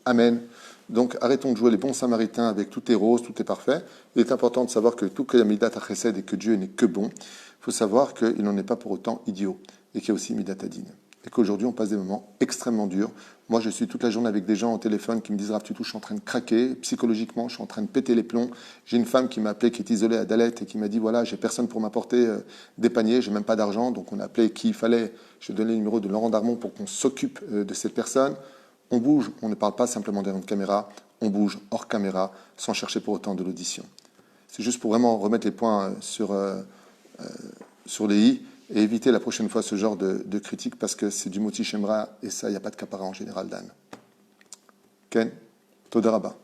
Amen. Donc arrêtons de jouer les bons samaritains avec tout est rose, tout est parfait. Il est important de savoir que tout que Midat HaChesed et que Dieu n'est que bon. Il faut savoir qu'il n'en est pas pour autant idiot et qu'il y a aussi Midat Adin. Et qu'aujourd'hui on passe des moments extrêmement durs. Moi je suis toute la journée avec des gens au téléphone qui me disent Rav Tutu, je suis en train de craquer psychologiquement, je suis en train de péter les plombs. J'ai une femme qui m'a appelé, qui est isolée à Dalet et qui m'a dit voilà, j'ai personne pour m'apporter des paniers, j'ai même pas d'argent, donc on a appelé qui il fallait. Je donnais le numéro de Laurent Darmon pour qu'on s'occupe de cette personne. On bouge, on ne parle pas simplement derrière une caméra, on bouge hors caméra sans chercher pour autant de l'audition. C'est juste pour vraiment remettre les points sur les i et évitez la prochaine fois ce genre de critique parce que c'est du moti shemra et ça, il n'y a pas de capara en général, Dan. Ken, Toda Rabba.